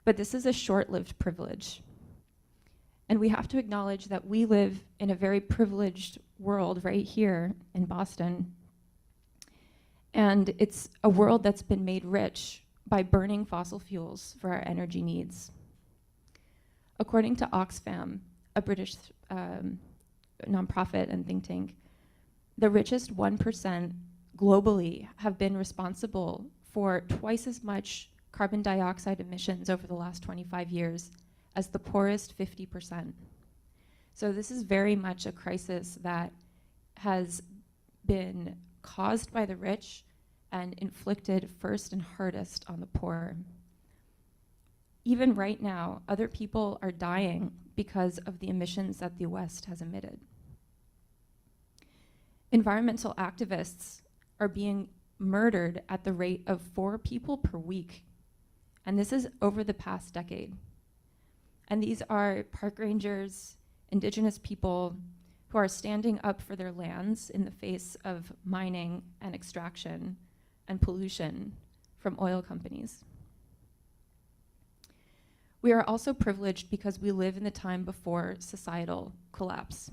But this is a short-lived privilege. And we have to acknowledge that we live in a very privileged world right here in Boston. And it's a world that's been made rich by burning fossil fuels for our energy needs. According to Oxfam, a British nonprofit and think tank, the richest 1% globally have been responsible for twice as much carbon dioxide emissions over the last 25 years as the poorest 50%. So this is very much a crisis that has been caused by the rich and inflicted first and hardest on the poor. Even right now, other people are dying because of the emissions that the West has emitted. Environmental activists are being murdered at the rate of 4 people per week. And this is over the past decade. And these are park rangers, indigenous people who are standing up for their lands in the face of mining and extraction and pollution from oil companies. We are also privileged because we live in the time before societal collapse.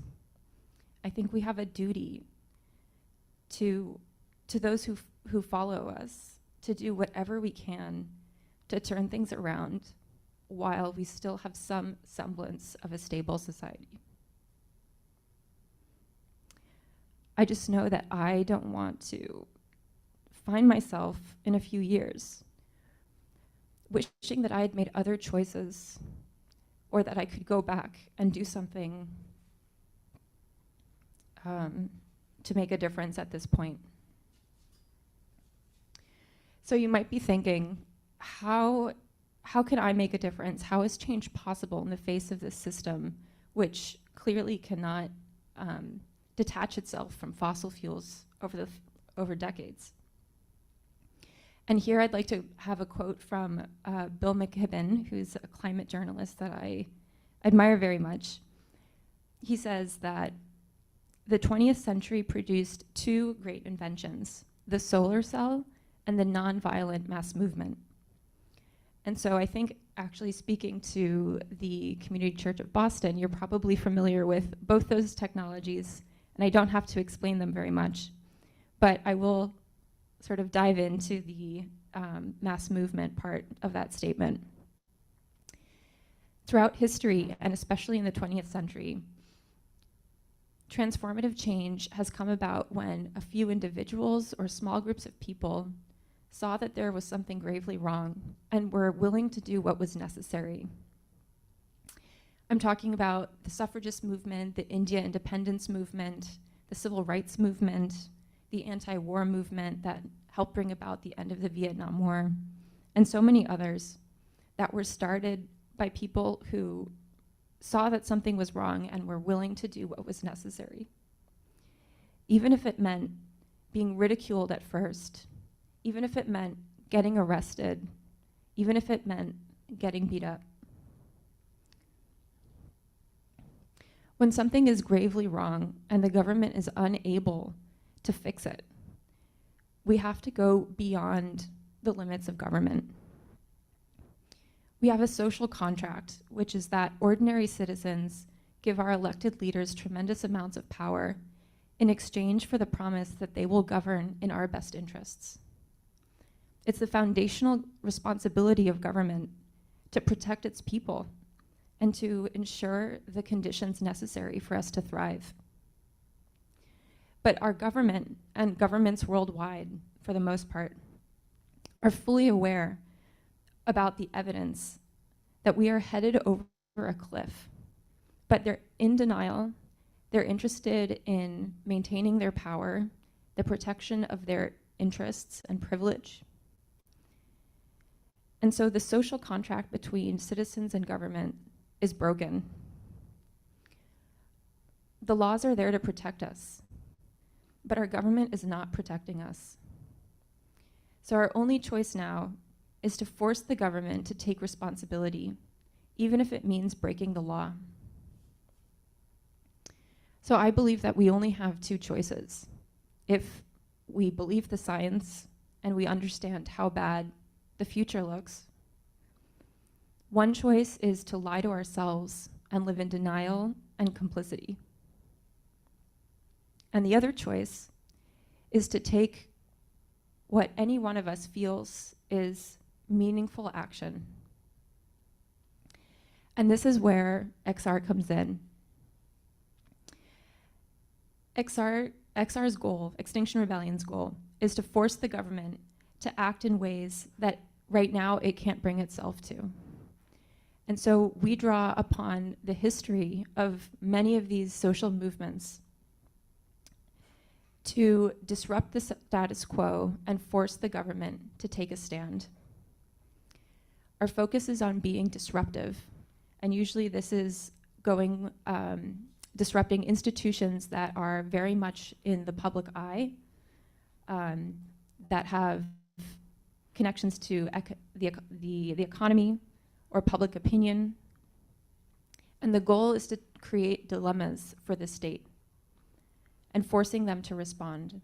I think we have a duty to those who follow us to do whatever we can to turn things around while we still have some semblance of a stable society. I just know that I don't want to find myself in a few years wishing that I had made other choices or that I could go back and do something to make a difference at this point. So you might be thinking, how can I make a difference? How is change possible in the face of this system, which clearly cannot detach itself from fossil fuels over decades? And here I'd like to have a quote from Bill McKibben, who's a climate journalist that I admire very much. He says that the 20th century produced 2 great inventions, the solar cell and the nonviolent mass movement. And so I think, actually speaking to the Community Church of Boston, you're probably familiar with both those technologies, and I don't have to explain them very much. But I will sort of dive into the mass movement part of that statement. Throughout history, and especially in the 20th century, transformative change has come about when a few individuals or small groups of people saw that there was something gravely wrong and were willing to do what was necessary. I'm talking about the suffragist movement, the India independence movement, the civil rights movement, the anti-war movement that helped bring about the end of the Vietnam War, and so many others that were started by people who saw that something was wrong and were willing to do what was necessary. Even if it meant being ridiculed at first, even if it meant getting arrested, even if it meant getting beat up. When something is gravely wrong and the government is unable to fix it, we have to go beyond the limits of government. We have a social contract, which is that ordinary citizens give our elected leaders tremendous amounts of power in exchange for the promise that they will govern in our best interests. It's the foundational responsibility of government to protect its people and to ensure the conditions necessary for us to thrive. But our government, and governments worldwide for the most part, are fully aware about the evidence that we are headed over a cliff. But they're in denial. They're interested in maintaining their power, the protection of their interests and privilege. And so the social contract between citizens and government is broken. The laws are there to protect us, but our government is not protecting us. So our only choice now is to force the government to take responsibility, even if it means breaking the law. So I believe that we only have two choices. If we believe the science and we understand how bad the future looks, one choice is to lie to ourselves and live in denial and complicity. And the other choice is to take what any one of us feels is meaningful action. And this is where XR comes in. XR's goal, Extinction Rebellion's goal, is to force the government to act in ways that right now it can't bring itself to. And so we draw upon the history of many of these social movements to disrupt the status quo and force the government to take a stand. Our focus is on being disruptive, and usually this is going, disrupting institutions that are very much in the public eye, that have connections to the economy or public opinion. And the goal is to create dilemmas for the state and forcing them to respond.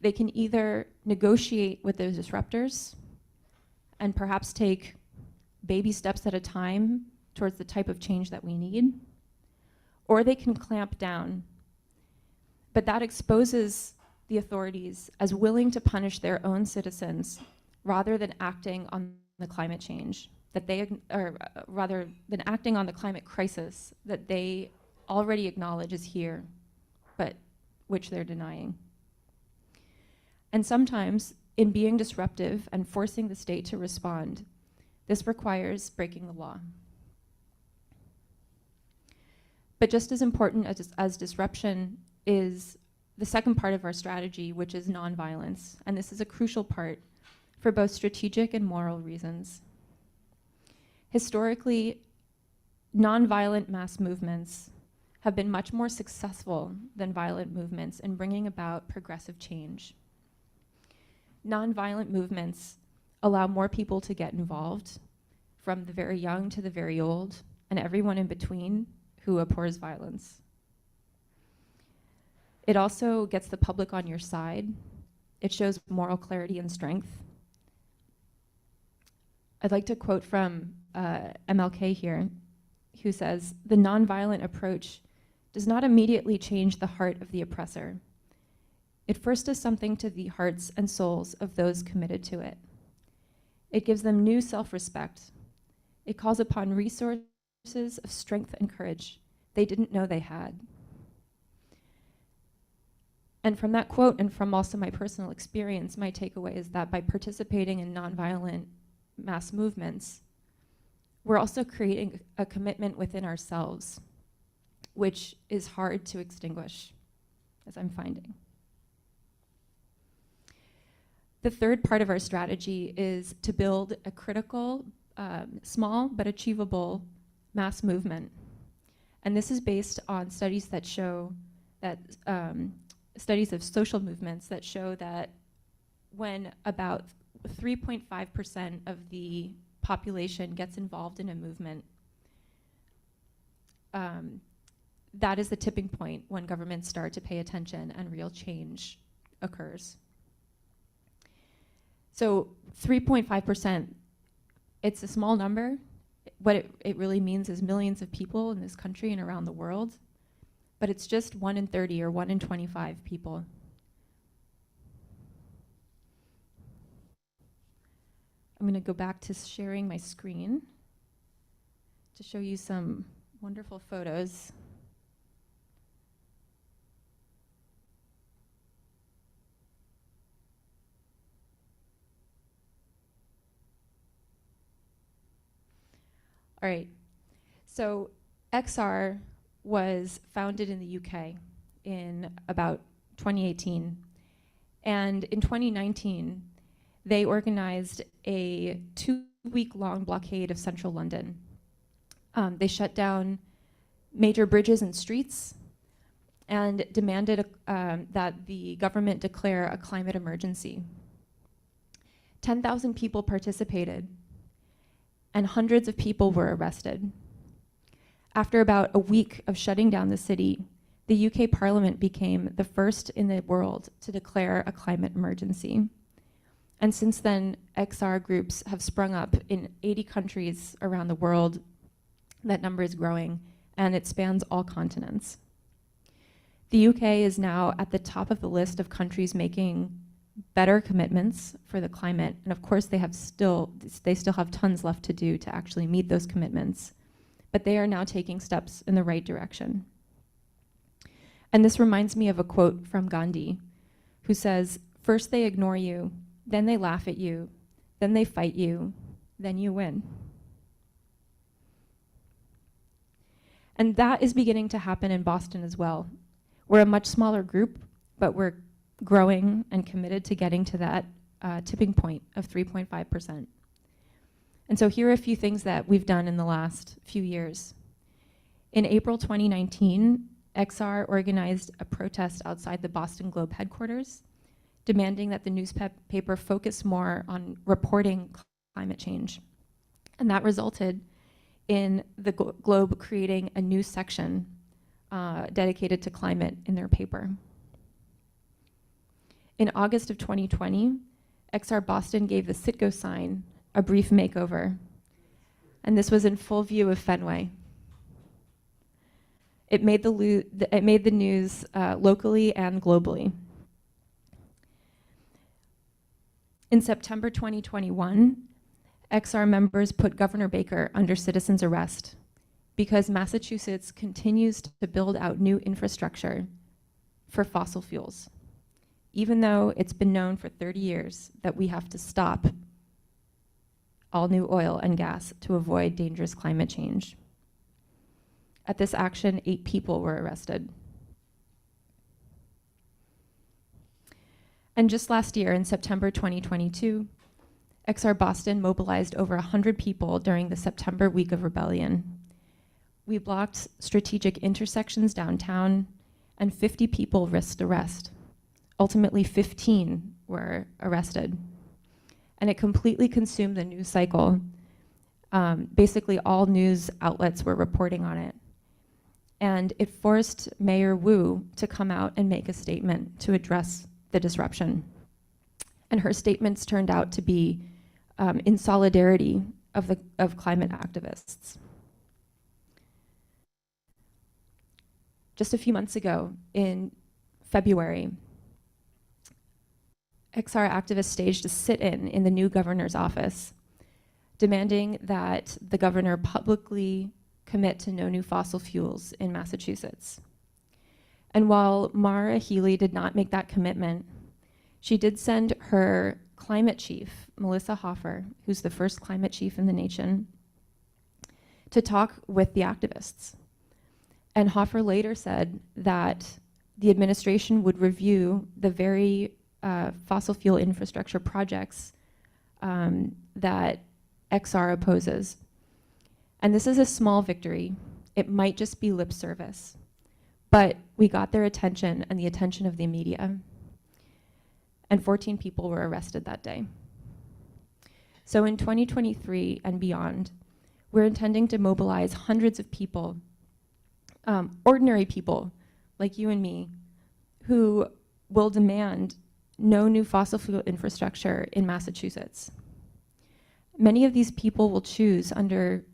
They can either negotiate with the disruptors and perhaps take baby steps at a time towards the type of change that we need, or they can clamp down. But that exposes the authorities as willing to punish their own citizens rather than acting on the climate change that they, or rather than acting on the climate crisis that they already acknowledge is here, but which they're denying. And sometimes, in being disruptive and forcing the state to respond, this requires breaking the law. But just as important as disruption is the second part of our strategy, which is nonviolence. And this is a crucial part for both strategic and moral reasons. Historically, nonviolent mass movements have been much more successful than violent movements in bringing about progressive change. Nonviolent movements allow more people to get involved, from the very young to the very old, and everyone in between who abhors violence. It also gets the public on your side. It shows moral clarity and strength. I'd like to quote from MLK here, who says, "The nonviolent approach does not immediately change the heart of the oppressor. It first does something to the hearts and souls of those committed to it. It gives them new self-respect. It calls upon resources of strength and courage they didn't know they had. And from that quote, and from also my personal experience, my takeaway is that by participating in nonviolent mass movements, we're also creating a commitment within ourselves, which is hard to extinguish, as I'm finding. The third part of our strategy is to build a critical, small but achievable mass movement. And this is based on studies that show that, studies of social movements that show that when about 3.5% of the population gets involved in a movement, that is the tipping point when governments start to pay attention and real change occurs. So 3.5%, it's a small number. What it really means is millions of people in this country and around the world, but it's just 1 in 30 or 1 in 25 people. I'm gonna go back to sharing my screen to show you some wonderful photos. All right, so XR was founded in the UK in about 2018. And in 2019, they organized a 2-week-long blockade of central London. They shut down major bridges and streets and demanded that the government declare a climate emergency. 10,000 people participated, and hundreds of people were arrested. After about a week of shutting down the city, the UK Parliament became the first in the world to declare a climate emergency. And since then, XR groups have sprung up in 80 countries around the world. That number is growing, and it spans all continents. The UK is now at the top of the list of countries making better commitments for the climate. And of course, they still have tons left to do to actually meet those commitments. But they are now taking steps in the right direction. And this reminds me of a quote from Gandhi, who says, "First they ignore you, then they laugh at you, then they fight you, then you win." And that is beginning to happen in Boston as well. We're a much smaller group, but we're growing and committed to getting to that tipping point of 3.5%. And so here are a few things that we've done in the last few years. In April 2019, XR organized a protest outside the Boston Globe headquarters, demanding that the newspaper focus more on reporting climate change. And that resulted in the Globe creating a new section dedicated to climate in their paper. In August of 2020, XR Boston gave the Citgo sign a brief makeover, and this was in full view of Fenway. It made the news locally and globally. In September 2021, XR members put Governor Baker under citizen's arrest because Massachusetts continues to build out new infrastructure for fossil fuels, even though it's been known for 30 years that we have to stop all new oil and gas to avoid dangerous climate change. At this action, 8 people were arrested. And just last year, in September 2022, XR Boston mobilized over 100 people during the September week of rebellion. We blocked strategic intersections downtown, and 50 people risked arrest. Ultimately, 15 were arrested. And it completely consumed the news cycle. Basically, all news outlets were reporting on it. And it forced Mayor Wu to come out and make a statement to address the disruption. And her statements turned out to be in solidarity of climate activists. Just a few months ago, in February, XR activists staged a sit-in the new governor's office demanding that the governor publicly commit to no new fossil fuels in Massachusetts. And while Mara Healy did not make that commitment, she did send her climate chief, Melissa Hoffer, who's the first climate chief in the nation, to talk with the activists. And Hoffer later said that the administration would review the very fossil fuel infrastructure projects that XR opposes. And this is a small victory. It might just be lip service, but we got their attention and the attention of the media. And 14 people were arrested that day. So in 2023 and beyond, we're intending to mobilize hundreds of people, ordinary people like you and me, who will demand no new fossil fuel infrastructure in Massachusetts. Many of these people will choose after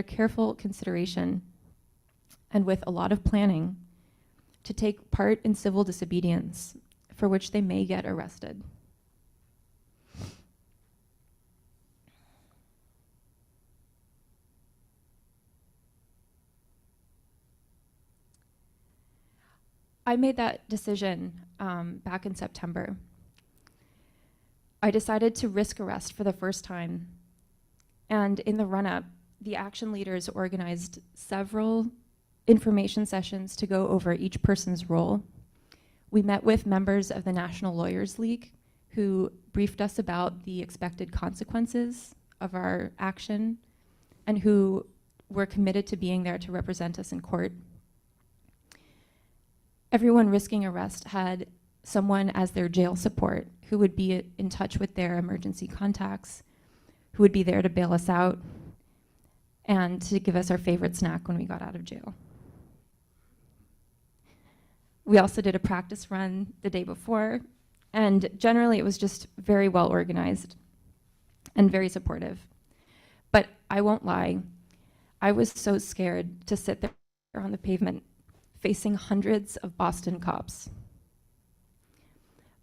careful consideration and with a lot of planning to take part in civil disobedience for which they may get arrested. I made that decision back in September. I decided to risk arrest for the first time. And in the run-up, the action leaders organized several information sessions to go over each person's role. We met with members of the National Lawyers League who briefed us about the expected consequences of our action and who were committed to being there to represent us in court. Everyone risking arrest had someone as their jail support who would be in touch with their emergency contacts, who would be there to bail us out and to give us our favorite snack when we got out of jail. We also did a practice run the day before, and generally it was just very well organized and very supportive. But I won't lie, I was so scared to sit there on the pavement facing hundreds of Boston cops.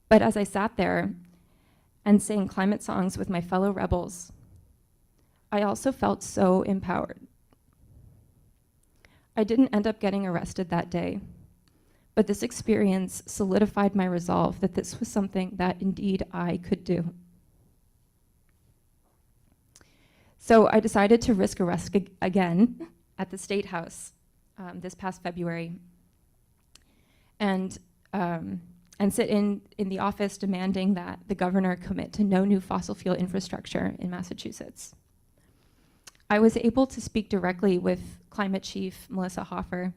But as I sat there and sang climate songs with my fellow rebels, I also felt so empowered. I didn't end up getting arrested that day, but this experience solidified my resolve that this was something that indeed I could do. So I decided to risk arrest again at the State House this past February and sit in the office demanding that the governor commit to no new fossil fuel infrastructure in Massachusetts. I was able to speak directly with Climate Chief Melissa Hoffer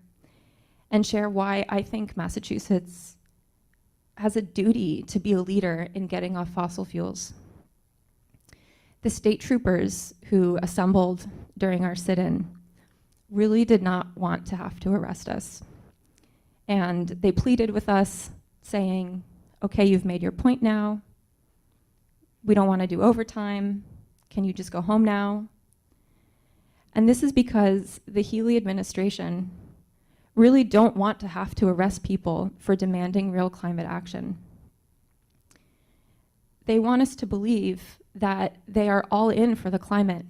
and share why I think Massachusetts has a duty to be a leader in getting off fossil fuels. The state troopers who assembled during our sit-in really did not want to have to arrest us. And they pleaded with us saying, okay, you've made your point now. We don't want to do overtime. Can you just go home now? And this is because the Healy administration really don't want to have to arrest people for demanding real climate action. They want us to believe that they are all in for the climate,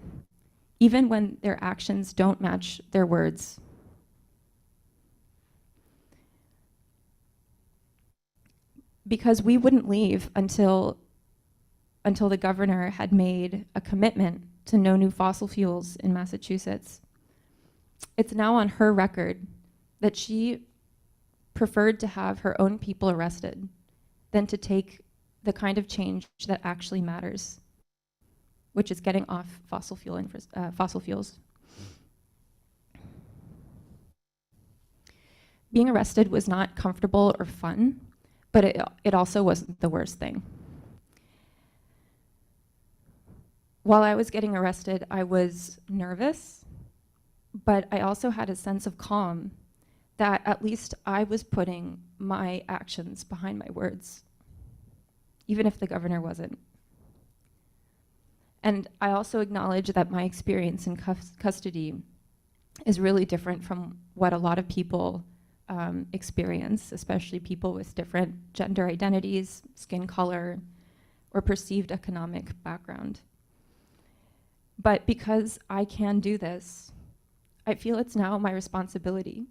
even when their actions don't match their words. Because we wouldn't leave until the governor had made a commitment to no new fossil fuels in Massachusetts. It's now on her record that she preferred to have her own people arrested than to take the kind of change that actually matters, which is getting off fossil fuels. Being arrested was not comfortable or fun, but it also wasn't the worst thing. While I was getting arrested, I was nervous, but I also had a sense of calm that at least I was putting my actions behind my words, even if the governor wasn't. And I also acknowledge that my experience in custody is really different from what a lot of people experience, especially people with different gender identities, skin color, or perceived economic background. But because I can do this, I feel it's now my responsibility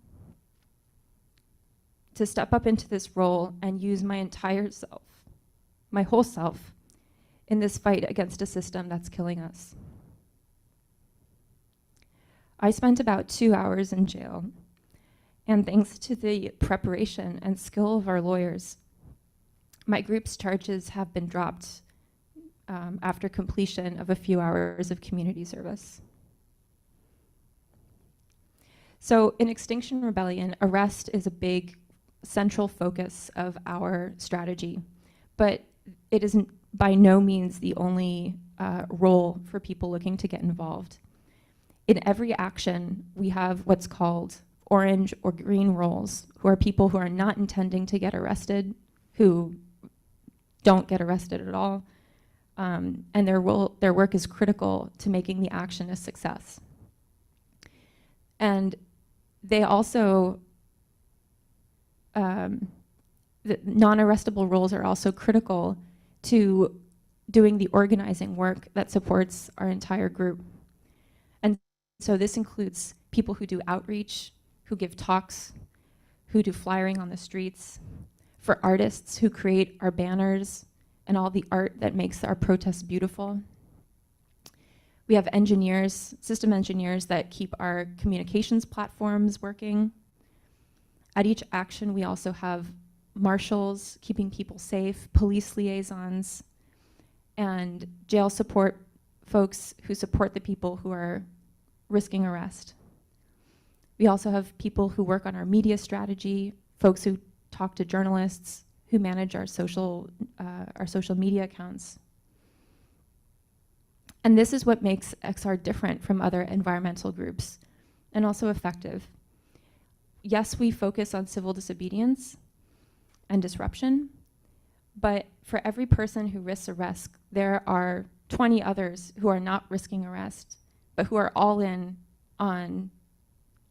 to step up into this role and use my entire self, my whole self, in this fight against a system that's killing us. I spent about 2 hours in jail, and thanks to the preparation and skill of our lawyers, my group's charges have been dropped after completion of a few hours of community service. So in Extinction Rebellion, arrest is a big central focus of our strategy, but it isn't by no means the only role for people looking to get involved. In every action, we have what's called orange or green roles, who are people who are not intending to get arrested, who don't get arrested at all, and their work is critical to making the action a success. And they also, the non-arrestable roles are also critical to doing the organizing work that supports our entire group. And so this includes people who do outreach, who give talks, who do flyering on the streets, for artists who create our banners and all the art that makes our protests beautiful. We have engineers, system engineers that keep our communications platforms working. At each action, we also have marshals keeping people safe, police liaisons, and jail support folks who support the people who are risking arrest. We also have people who work on our media strategy, folks who talk to journalists, who manage our social media accounts. And this is what makes XR different from other environmental groups and also effective. Yes, we focus on civil disobedience and disruption, but for every person who risks arrest, there are 20 others who are not risking arrest, but who are all in on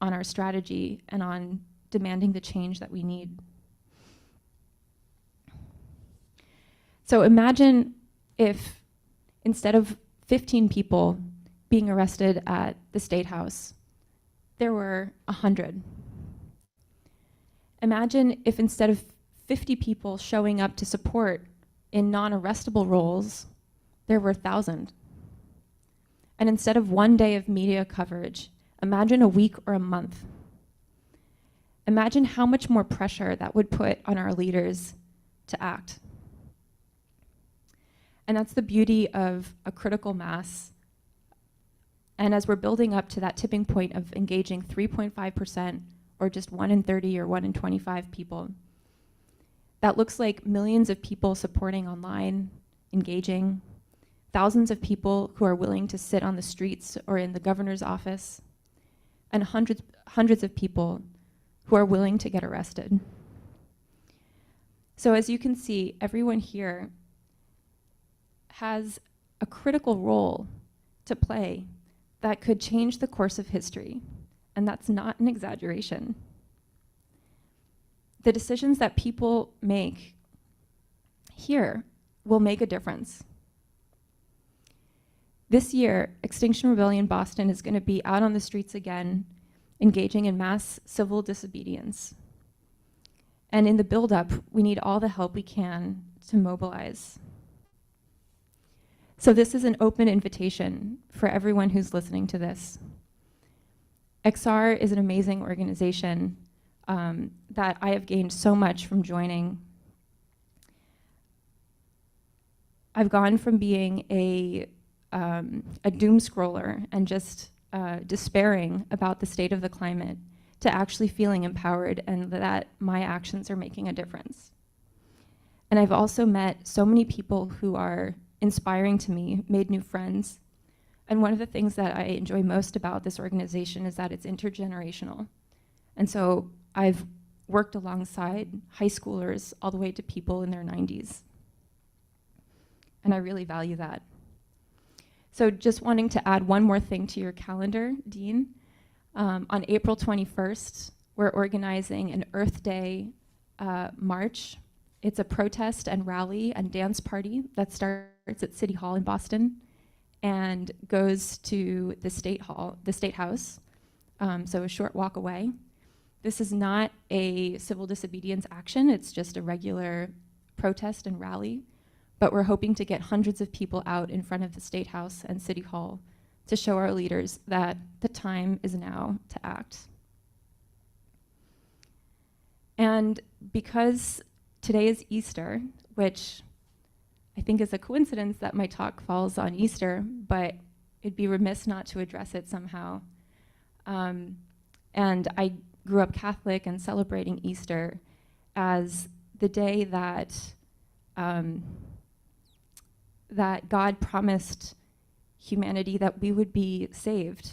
our strategy and on demanding the change that we need. So imagine if instead of 15 people being arrested at the State House, there were 100. Imagine if instead of 50 people showing up to support in non-arrestable roles, there were 1,000. And instead of one day of media coverage, imagine a week or a month. Imagine how much more pressure that would put on our leaders to act. And that's the beauty of a critical mass. And as we're building up to that tipping point of engaging 3.5% or just 1 in 30 or 1 in 25 people, that looks like millions of people supporting online, engaging, thousands of people who are willing to sit on the streets or in the governor's office, and hundreds of people who are willing to get arrested. So as you can see, everyone here has a critical role to play that could change the course of history, and that's not an exaggeration. The decisions that people make here will make a difference. This year, Extinction Rebellion Boston is going to be out on the streets again, engaging in mass civil disobedience. And in the build-up, we need all the help we can to mobilize. So this is an open invitation for everyone who's listening to this. XR is an amazing organization that I have gained so much from joining. I've gone from being a doom scroller and just despairing about the state of the climate to actually feeling empowered and that my actions are making a difference. And I've also met so many people who are inspiring to me, made new friends. And one of the things that I enjoy most about this organization is that it's intergenerational. And so I've worked alongside high schoolers all the way to people in their 90s. And I really value that. So just wanting to add one more thing to your calendar, Dean. On April 21st, we're organizing an Earth Day march. It's a protest and rally and dance party that starts at City Hall in Boston. and goes to the State House, so a short walk away. This is not a civil disobedience action, it's just a regular protest and rally, but we're hoping to get hundreds of people out in front of the State House and City Hall to show our leaders that the time is now to act. And because today is Easter, which I think is a coincidence that my talk falls on Easter, but it'd be remiss not to address it somehow. And I grew up Catholic and celebrating Easter as the day that that God promised humanity that we would be saved.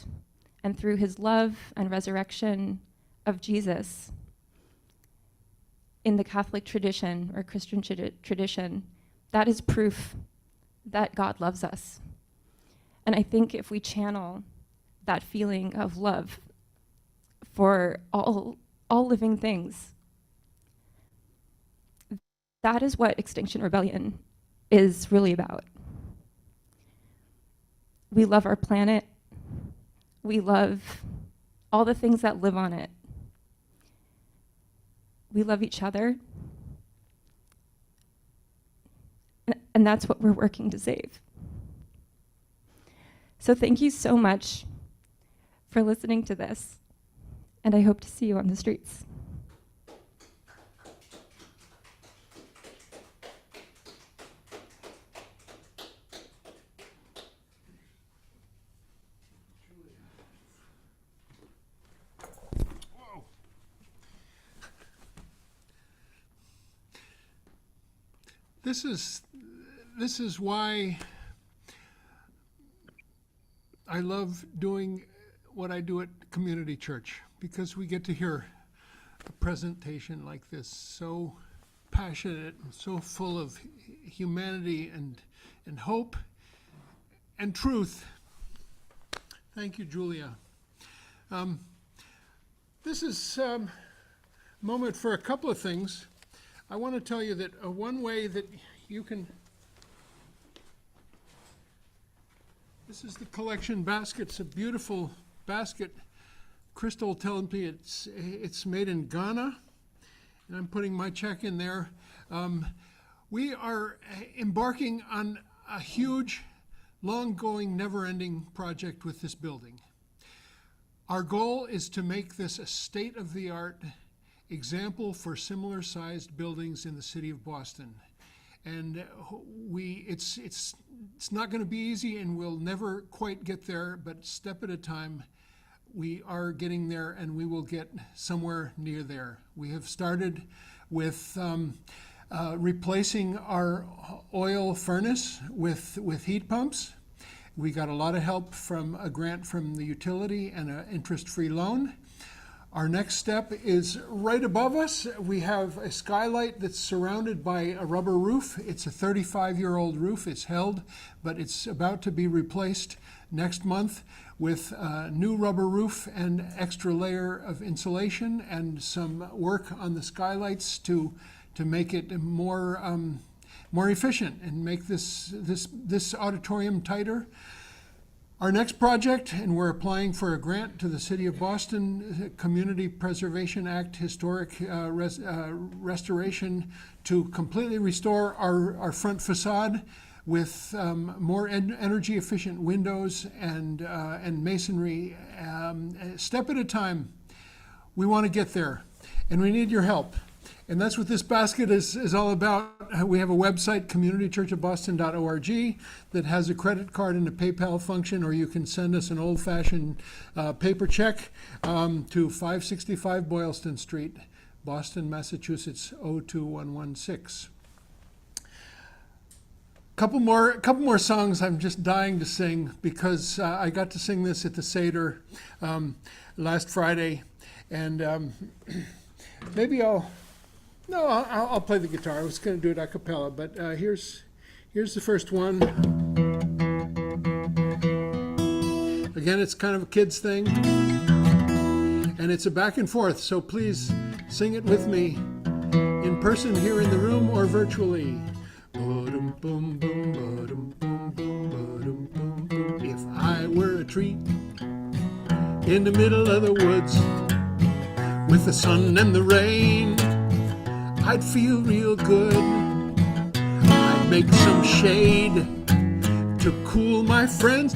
And through his love and resurrection of Jesus, in the Catholic tradition or Christian tradition, that is proof that God loves us. And I think if we channel that feeling of love for all living things, that is what Extinction Rebellion is really about. We love our planet. We love all the things that live on it. We love each other. And that's what we're working to save. So thank you so much for listening to this, and I hope to see you on the streets. This is why I love doing what I do at community church, because we get to hear a presentation like this, so passionate, so full of humanity and hope and truth. Thank you, Julia. This is a moment for a couple of things. I want to tell you that one way that you can, this is the collection basket. It's a beautiful basket. Crystal tells me it's made in Ghana, and I'm putting my check in there. We are embarking on a huge, long-going, never-ending project with this building. Our goal is to make this a state-of-the-art example for similar sized buildings in the city of Boston. And it's not going to be easy, and we'll never quite get there, but step at a time we are getting there, and we will get somewhere near there. We have started with replacing our oil furnace with heat pumps. We got a lot of help from a grant from the utility and an interest-free loan. Our next step is right above us. We have a skylight that's surrounded by a rubber roof. It's a 35-year-old roof. It's held, but it's about to be replaced next month with a new rubber roof and extra layer of insulation and some work on the skylights to make it more efficient and make this auditorium tighter. Our next project, and we're applying for a grant to the City of Boston Community Preservation Act Historic Restoration, to completely restore our front facade with more energy efficient windows and masonry. Step at a time. We want to get there, and we need your help. And that's what this basket is all about. We have a website, communitychurchofboston.org, that has a credit card and a PayPal function, or you can send us an old-fashioned paper check to 565 Boylston Street, Boston, Massachusetts, 02116. Couple more songs I'm just dying to sing, because I got to sing this at the Seder last Friday, and maybe I'll play the guitar. I was going to do it a cappella, but here's the first one. Again, it's kind of a kid's thing, and it's a back and forth, so please sing it with me in person here in the room or virtually. Ba-dum, boom, boom, ba-dum, boom, boom, ba-dum, boom, boom. tree in the middle of the woods with the sun and the rain. I'd feel real good. I'd make some shade to cool my friends.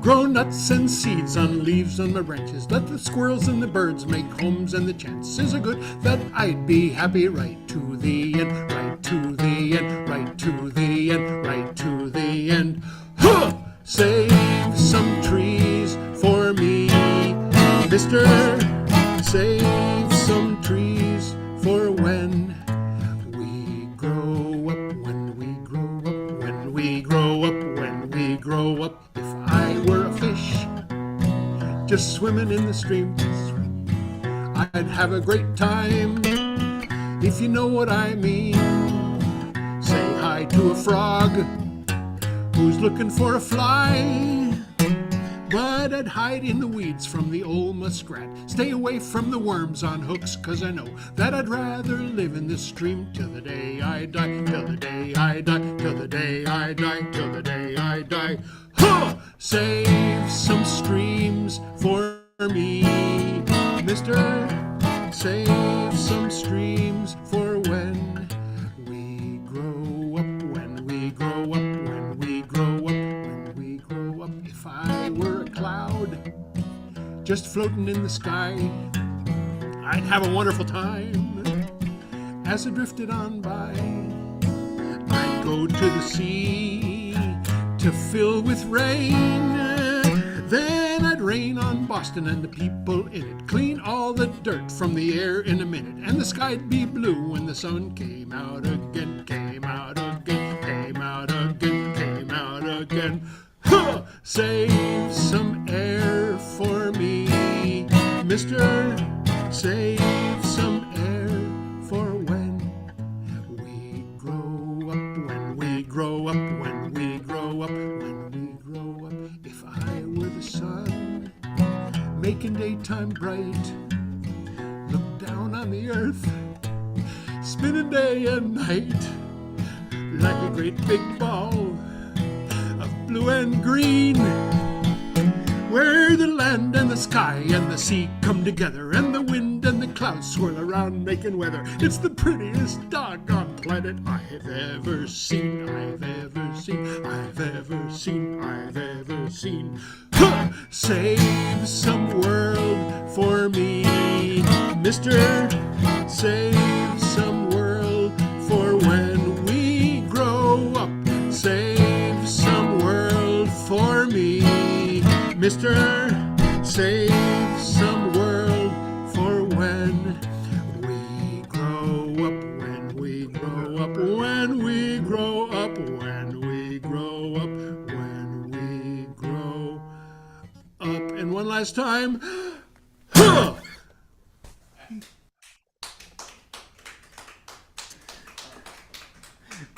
Grow nuts and seeds on leaves on the branches. Let the squirrels and the birds make homes, and the chances are good that I'd be happy right to the end, right to the end, right to the end, right to the end. Huh! Save some trees for me, mister. Save some trees for when we grow up, when we grow up, when we grow up, when we grow up. If I were a fish just swimming in the stream, I'd have a great time, if you know what I mean. Say hi to a frog who's looking for a fly, but I'd hide in the weeds from the old muskrat. Stay away from the worms on hooks, 'cause I know that I'd rather live in this stream till the day I die, till the day I die, till the day I die, till the day I die. Huh! Save some streams for me, mister. Save some streams for when we grow up, when we grow up, when we grow up, when we grow up. If I were a cloud just floating in the sky, I'd have a wonderful time as I drifted on by. I'd go to the sea to fill with rain. Then I'd rain on Boston and the people in it, clean all the dirt from the air in a minute, and the sky'd be blue when the sun came out again, came out again, came out again, came out again. Huh! Save some air for me, mister. Save some air for when we grow up, when we grow up, when we grow up, when we grow up. If I were the sun, making daytime bright, look down on the earth, spinning day and night, like a great big ball of blue and green, where the land and the sky and the sea come together, and the wind and the clouds swirl around making weather. It's the prettiest doggone planet I've ever seen, I've ever seen, I've ever seen, I've ever seen. Huh! Save some world for me, mister. Save some world for when we grow up. Save some world for me, mister. Save some world for when we grow up, when we grow up, when we grow up, when we grow up, when we grow up. And one last time. Huh!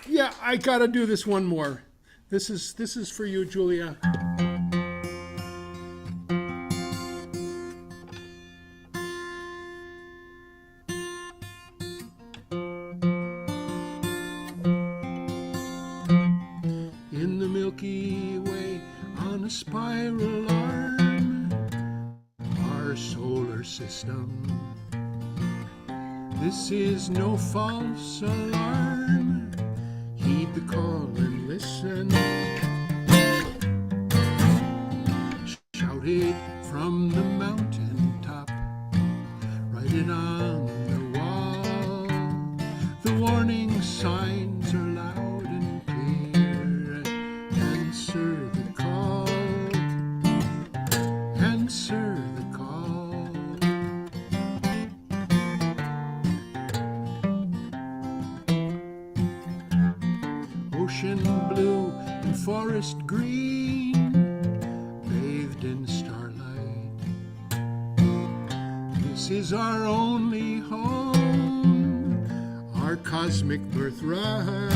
Yeah, I gotta do this one more. This is for you, Julia. In the Milky Way, on a spiral arm, our solar system. This is no false alarm. Heed the call and listen. Shout it from the mountaintop. Write it on the wall. The warning signs are loud and clear. Answer the call. Answer the call. Ocean blue and forest green, bathed in starlight. This is our only home, our cosmic birthright.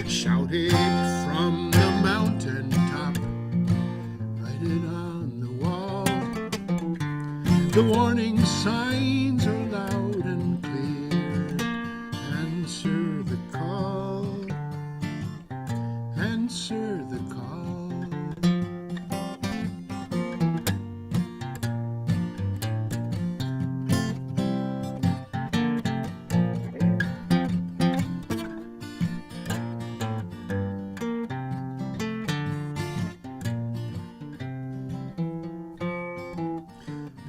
Shout it from the mountaintop, write it on the wall. The warning signs are loud and clear. Answer the call. Answer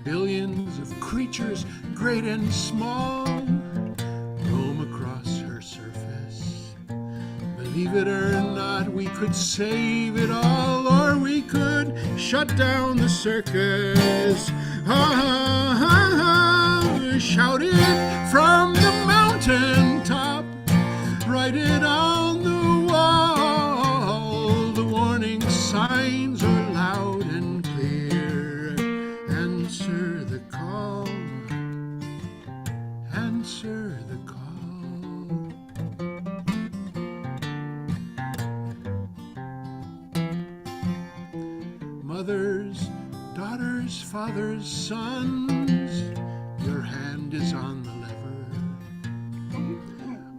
Billions of creatures, great and small, roam across her surface. Believe it or not, we could save it all, or we could shut down the circus. Ha ha ha ha! Shout it from the mountaintop, write it on the wall. The warning signs are loud and clear. Answer the call. Answer the call. Mothers, daughters, fathers, sons, your hand is on the lever.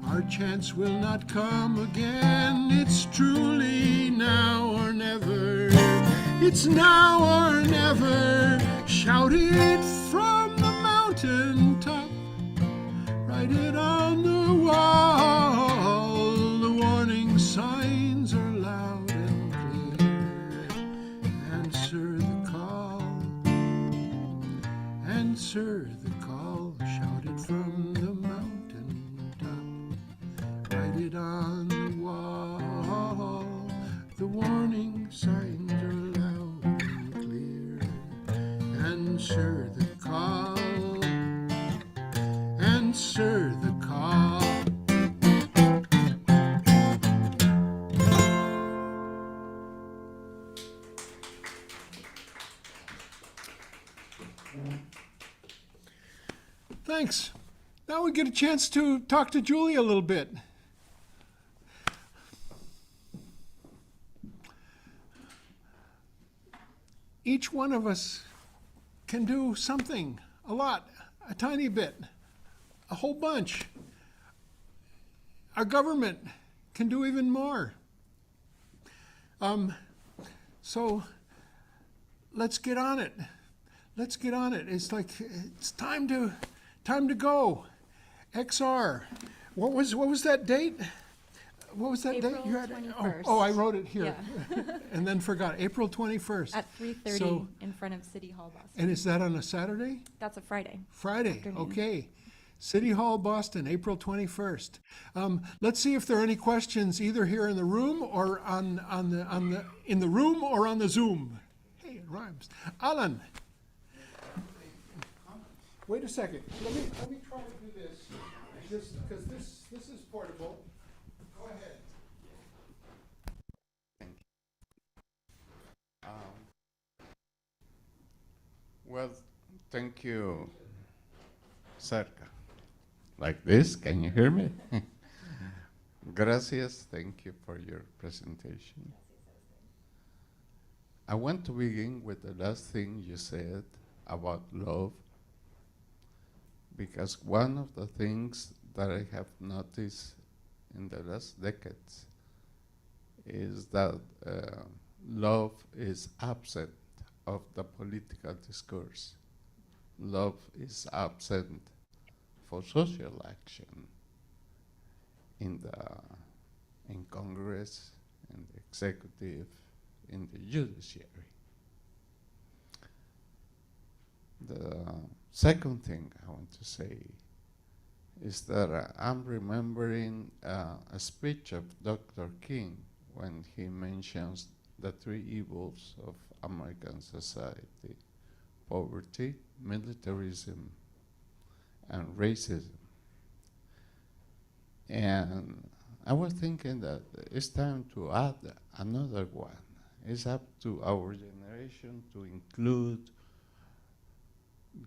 Our chance will not come again. It's truly now or never. It's now or never. Shout it from the mountaintop, write it on the wall. The warning signs are loud and clear. Answer the call. Answer the call. Shout it from the mountaintop, write it on the wall. The warning signs are loud and clear. Answer the call. Answer the call. Thanks. Now we get a chance to talk to Julie a little bit. Each one of us can do something, a lot, a tiny bit, a whole bunch. Our government can do even more. So let's get on it. Let's get on it. It's like it's time to go. XR. What was that date? What was that date you had? April Oh, 21st. oh, I wrote it here. Yeah. And then forgot. April 21st. At 3:30 So- in front of City Hall, Boston. And is that on a Saturday? That's a Friday. Friday, Afternoon. okay. City Hall, Boston, April 21st. Let's see if there are any questions either here in the room or in the room or on the Zoom. Hey, it rhymes. Alan. Wait a second. Let me try to do this. Because this is portable. Go ahead. Well, thank you, cerca. Like this, can you hear me? Gracias, thank you for your presentation. I want to begin with the last thing you said about love, because one of the things that I have noticed in the last decades is that love is absent of the political discourse. Love is absent for social action in Congress, in the executive, in the judiciary. The second thing I want to say is that I'm remembering a speech of Dr. King when he mentions the three evils of American society: poverty, militarism, and racism. And I was thinking that it's time to add another one. It's up to our generation to include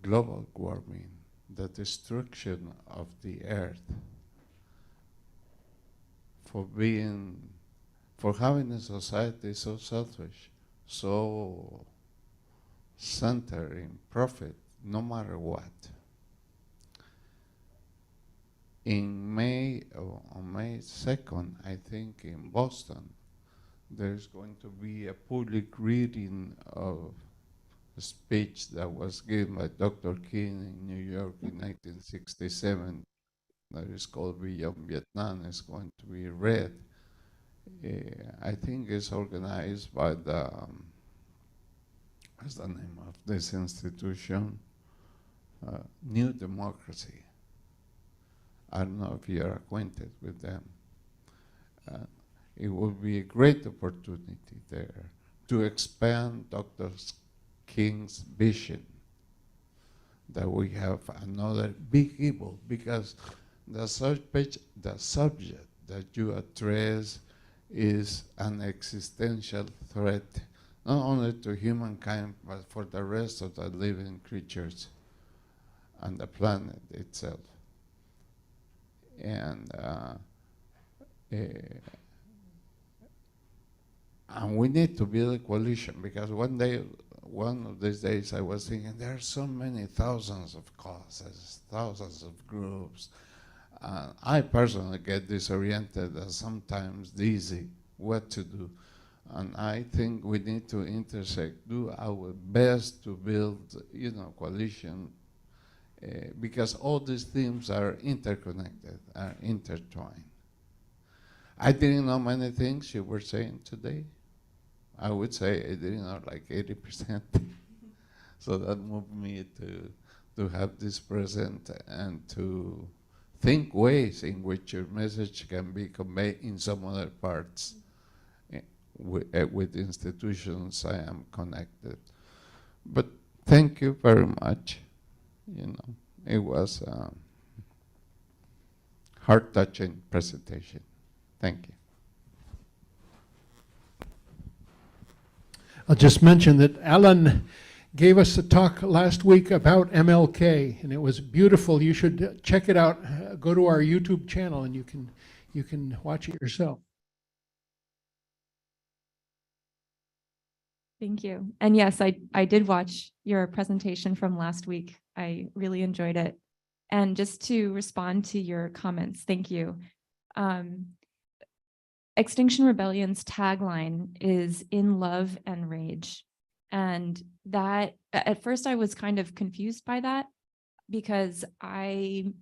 global warming, the destruction of the earth, for having a society so selfish, so centered in profit, no matter what. On May 2nd, I think in Boston, there's going to be a public reading of a speech that was given by Dr. King in New York in 1967 that is called Beyond Vietnam. It's going to be read. I think it's organized by the what's the name of this institution? New Democracy. I don't know if you're acquainted with them. It will be a great opportunity there to expand Dr. King's vision that we have another big evil, because the subject that you address is an existential threat, not only to humankind, but for the rest of the living creatures on the planet itself. And we need to build a coalition, because one of these days I was thinking, there are so many thousands of causes, thousands of groups. I personally get disoriented and sometimes dizzy what to do. And I think we need to intersect, do our best to build, coalition, because all these themes are interconnected, are intertwined. I didn't know many things you were saying today. I would say I didn't know like 80%. So that moved me to have this present and to think ways in which your message can be conveyed in some other parts with institutions I am connected. But thank you very much. It was a heart-touching presentation. Thank you. I'll just mention that Alan gave us a talk last week about MLK, and it was beautiful. You should check it out. Go to our YouTube channel, and you can watch it yourself. Thank you. And yes, I did watch your presentation from last week. I really enjoyed it. And just to respond to your comments, thank you. Extinction Rebellion's tagline is "In love and rage." And that, at first I was kind of confused by that, because I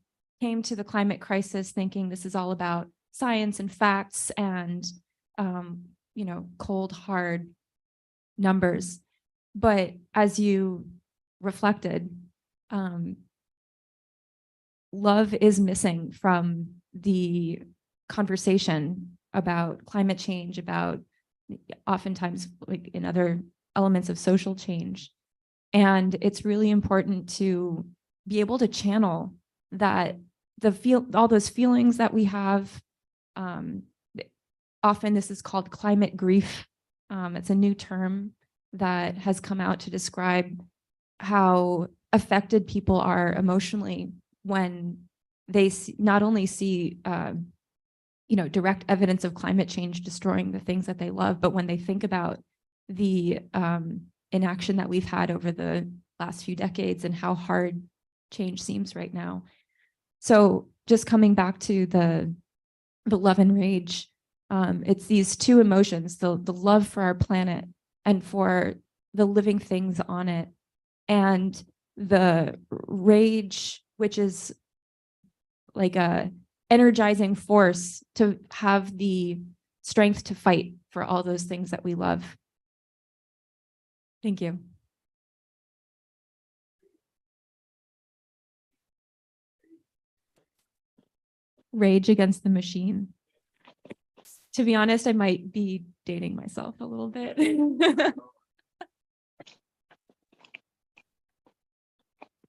came to the climate crisis thinking this is all about science and facts and, cold, hard numbers. But as you reflected, love is missing from the conversation about climate change, about oftentimes like in other elements of social change. And it's really important to be able to channel that all those feelings that we have. Often this is called climate grief. It's a new term that has come out to describe how affected people are emotionally when they not only see direct evidence of climate change destroying the things that they love, but when they think about the inaction that we've had over the last few decades and how hard change seems right now. So just coming back to the love and rage, it's these two emotions, the love for our planet and for the living things on it, and the rage, which is like a energizing force to have the strength to fight for all those things that we love. Thank you. Rage Against the Machine. To be honest, I might be dating myself a little bit.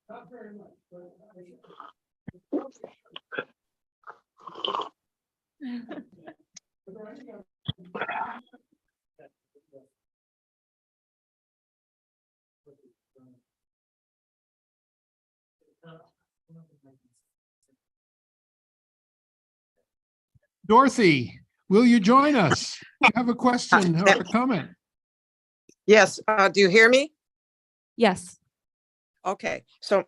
Not very much, but Dorothy, will you join us? You have a question or a comment? Yes, do you hear me? Yes. Okay, so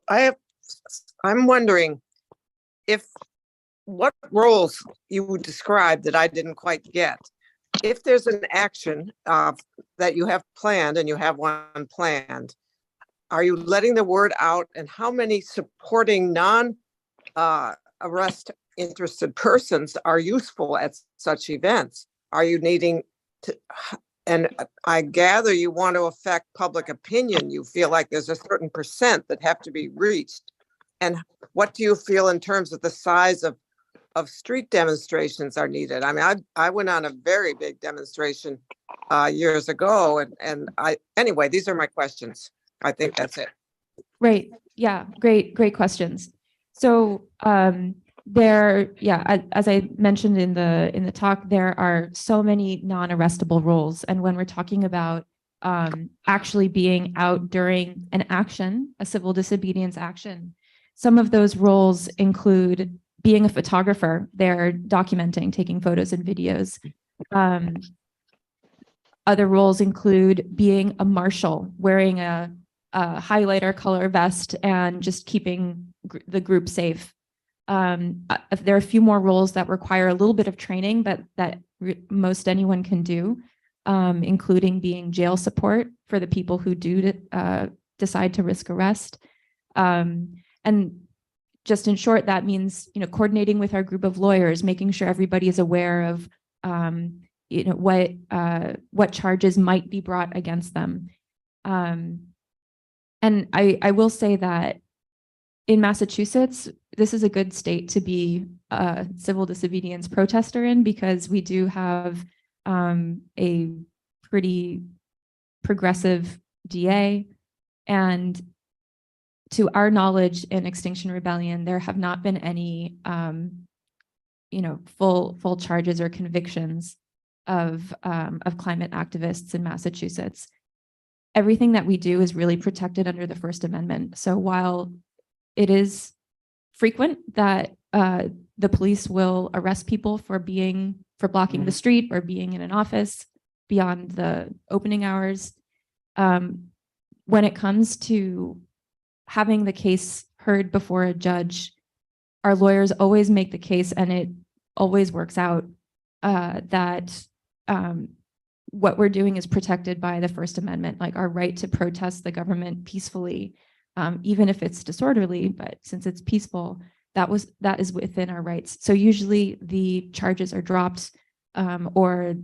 I'm wondering what roles you would describe that I didn't quite get. If there's an action that you have planned and you have one planned, are you letting the word out, and how many supporting non-arrest interested persons are useful at such events? Are you needing to, And I gather you want to affect public opinion. You feel like there's a certain percent that have to be reached. And what do you feel in terms of the size of street demonstrations are needed? I mean, I went on a very big demonstration years ago, and anyway, these are my questions. I think that's it. Right. Yeah. Great questions. So as I mentioned in the talk, there are so many non-arrestable roles. And when we're talking about actually being out during an action, a civil disobedience action, some of those roles include being a photographer. They're documenting, taking photos and videos. Other roles include being a marshal, wearing a highlighter color vest and just keeping the group safe. There are a few more roles that require a little bit of training, but that most anyone can do, including being jail support for the people who do decide to risk arrest. And just in short, that means, coordinating with our group of lawyers, making sure everybody is aware of, what charges might be brought against them. And I will say that in Massachusetts, this is a good state to be a civil disobedience protester in, because we do have a pretty progressive DA. And to our knowledge, in Extinction Rebellion, there have not been any, full charges or convictions of climate activists in Massachusetts. Everything that we do is really protected under the First Amendment. So while it is frequent that the police will arrest people for blocking the street or being in an office beyond the opening hours, when it comes to having the case heard before a judge, our lawyers always make the case, and it always works out that what we're doing is protected by the First Amendment, like our right to protest the government peacefully, even if it's disorderly. But since it's peaceful, that is within our rights. So usually the charges are dropped, or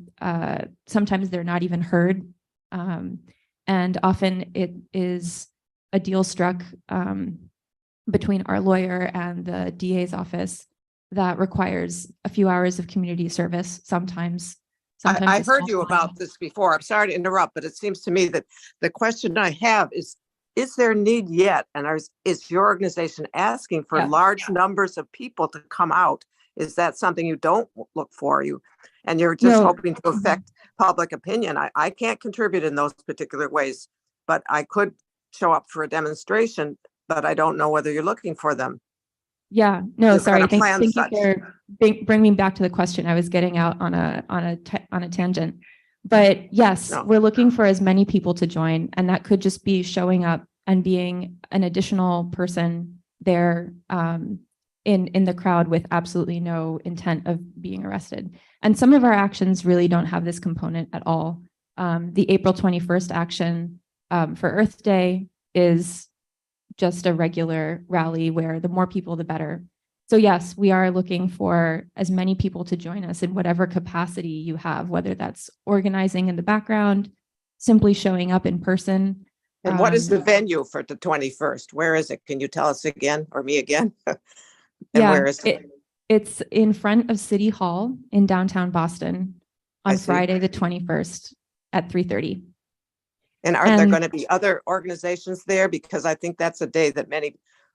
sometimes they're not even heard, and often it is a deal struck between our lawyer and the DA's office that requires a few hours of community service. Sometimes I've heard you about this before. I'm sorry to interrupt, but it seems to me that the question I have is there need yet? And is your organization asking for large numbers of people to come out? Is that something you don't look for? And you're just hoping to affect public opinion? I can't contribute in those particular ways, but I could show up for a demonstration, but I don't know whether you're looking for them. Yeah, no, You've sorry. got a Thank you plan for bringing me back to the question. I was getting out on a tangent, but yes, we're looking for as many people to join, and that could just be showing up and being an additional person there in the crowd with absolutely no intent of being arrested. And some of our actions really don't have this component at all. The April 21st action for Earth Day is just a regular rally where the more people, the better. So yes, we are looking for as many people to join us in whatever capacity you have, whether that's organizing in the background, simply showing up in person. And what is the venue for the 21st? Where is it? Can you tell us again, or me again? Where is it? It's in front of City Hall in downtown Boston on Friday, the 21st at 3:30. And are there going to be other organizations there? Because I think that's a day that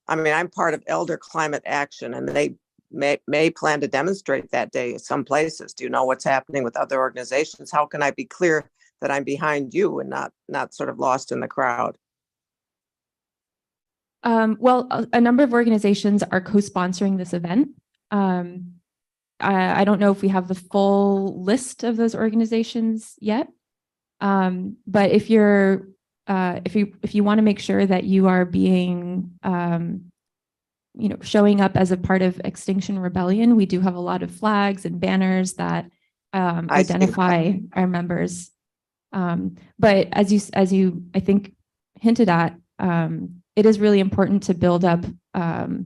I'm part of Elder Climate Action, and they may plan to demonstrate that day at some places. Do you know what's happening with other organizations? How can I be clear that I'm behind you and not sort of lost in the crowd? Well, a number of organizations are co-sponsoring this event. I don't know if we have the full list of those organizations yet. But if you want to make sure that you are being, showing up as a part of Extinction Rebellion, we do have a lot of flags and banners that identify our members. But as you I think hinted at, it is really important to build up, to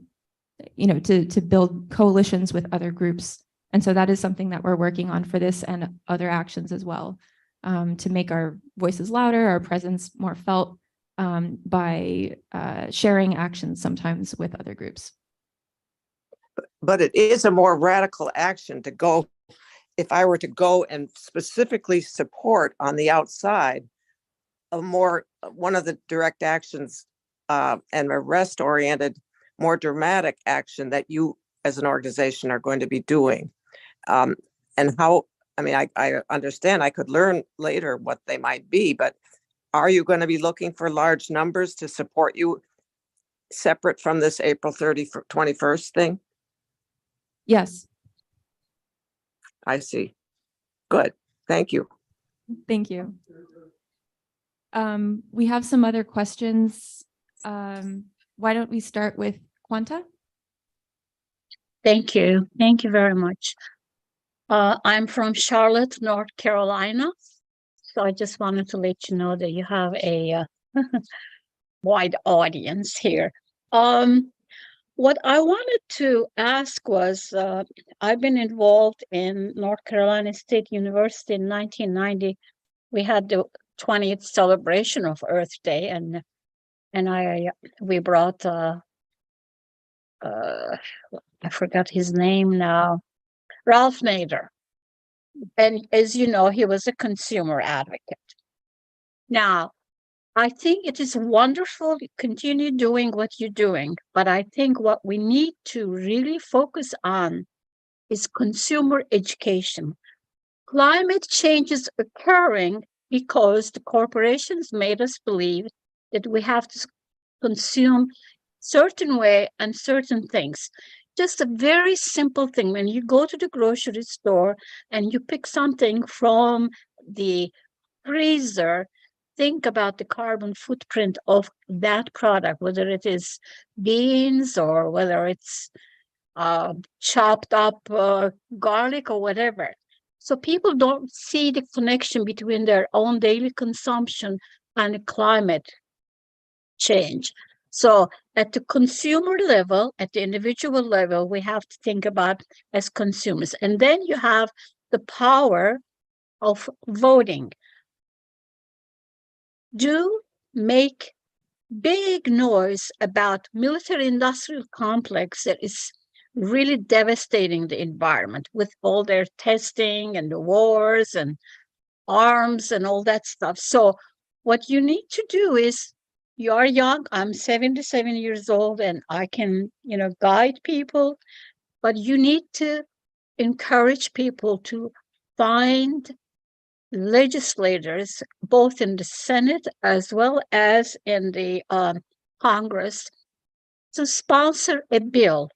build coalitions with other groups, and so that is something that we're working on for this and other actions as well. to make our voices louder, our presence more felt by sharing actions sometimes with other groups. But it is a more radical action to go, if I were to go and specifically support on the outside, one of the direct actions and arrest oriented, more dramatic action that you as an organization are going to be doing. And how, I mean, I understand I could learn later what they might be, but are you going to be looking for large numbers to support you separate from this April 21st thing? Yes. I see. Good. Thank you. Thank you. We have some other questions. Why don't we start with Quanta? Thank you. Thank you very much. I'm from Charlotte, North Carolina. So I just wanted to let you know that you have a wide audience here. What I wanted to ask was, I've been involved in North Carolina State University in 1990. We had the 20th celebration of Earth Day, and we brought I forgot his name now, Ralph Nader. And as you know, he was a consumer advocate. Now, I think it is wonderful to continue doing what you're doing, but I think what we need to really focus on is consumer education. Climate change is occurring because the corporations made us believe that we have to consume certain way and certain things. Just a very simple thing. When you go to the grocery store and you pick something from the freezer, think about the carbon footprint of that product, whether it is beans or whether it's chopped up garlic or whatever. So people don't see the connection between their own daily consumption and the climate change. So at the consumer level, at the individual level, we have to think about as consumers. And then you have the power of voting. Do make big noise about military-industrial complex that is really devastating the environment with all their testing and the wars and arms and all that stuff. So what you need to do is, you are young, I'm 77 years old, and I can, guide people, but you need to encourage people to find legislators, both in the Senate as well as in the Congress, to sponsor a bill.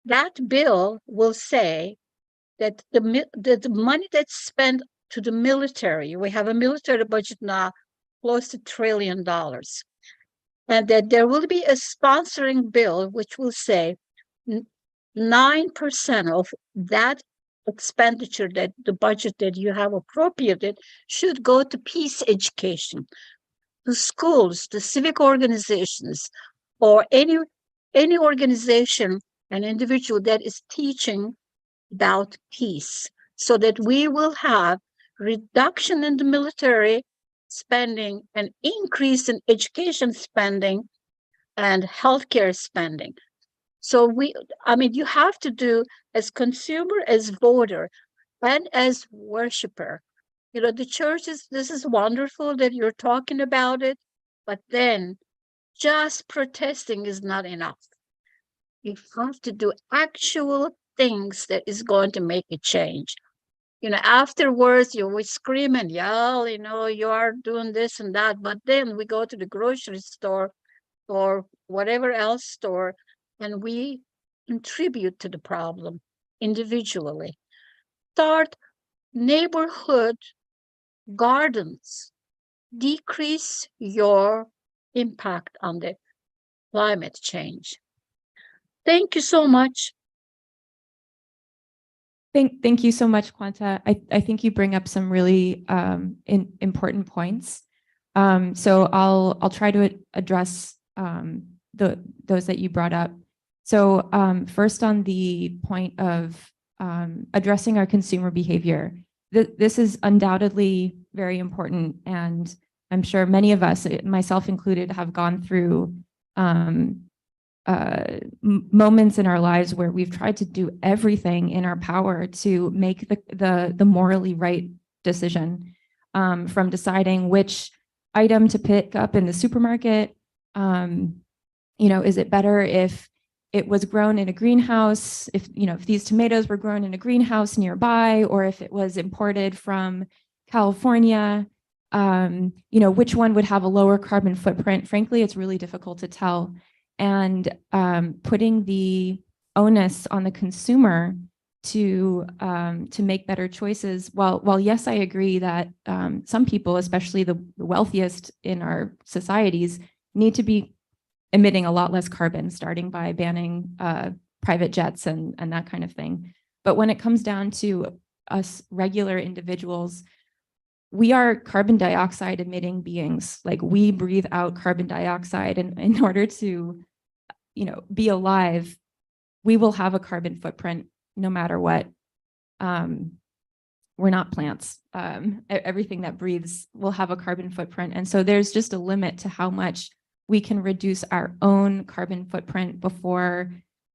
That bill will say that the money that's spent to the military, we have a military budget now close to $1 trillion, and that there will be a sponsoring bill which will say 9% of that expenditure, that the budget that you have appropriated, should go to peace education, to schools, to civic organizations, or any organization, an individual that is teaching about peace, so that we will have reduction in the military spending, an increase in education spending and healthcare spending. So you have to do, as consumer, as voter, and as worshiper. The churches, this is wonderful that you're talking about it, but then just protesting is not enough. You have to do actual things that is going to make a change. Afterwards, we scream and yell, you are doing this and that. But then we go to the grocery store or whatever else store, and we contribute to the problem individually. Start neighborhood gardens. Decrease your impact on the climate change. Thank you so much. Thank you so much, Quanta. I think you bring up some really important points. So I'll try to address those that you brought up. So first, on the point of addressing our consumer behavior, this is undoubtedly very important, and I'm sure many of us, myself included, have gone through moments in our lives where we've tried to do everything in our power to make the morally right decision, from deciding which item to pick up in the supermarket. Is it better if it was grown in a greenhouse, if these tomatoes were grown in a greenhouse nearby, or if it was imported from California, which one would have a lower carbon footprint? Frankly, it's really difficult to tell. And putting the onus on the consumer to make better choices. While yes, I agree that some people, especially the wealthiest in our societies, need to be emitting a lot less carbon, starting by banning private jets and that kind of thing. But when it comes down to us regular individuals, we are carbon dioxide emitting beings. Like, we breathe out carbon dioxide, and in order to, be alive, we will have a carbon footprint no matter what. We're not plants. Everything that breathes will have a carbon footprint. And so there's just a limit to how much we can reduce our own carbon footprint before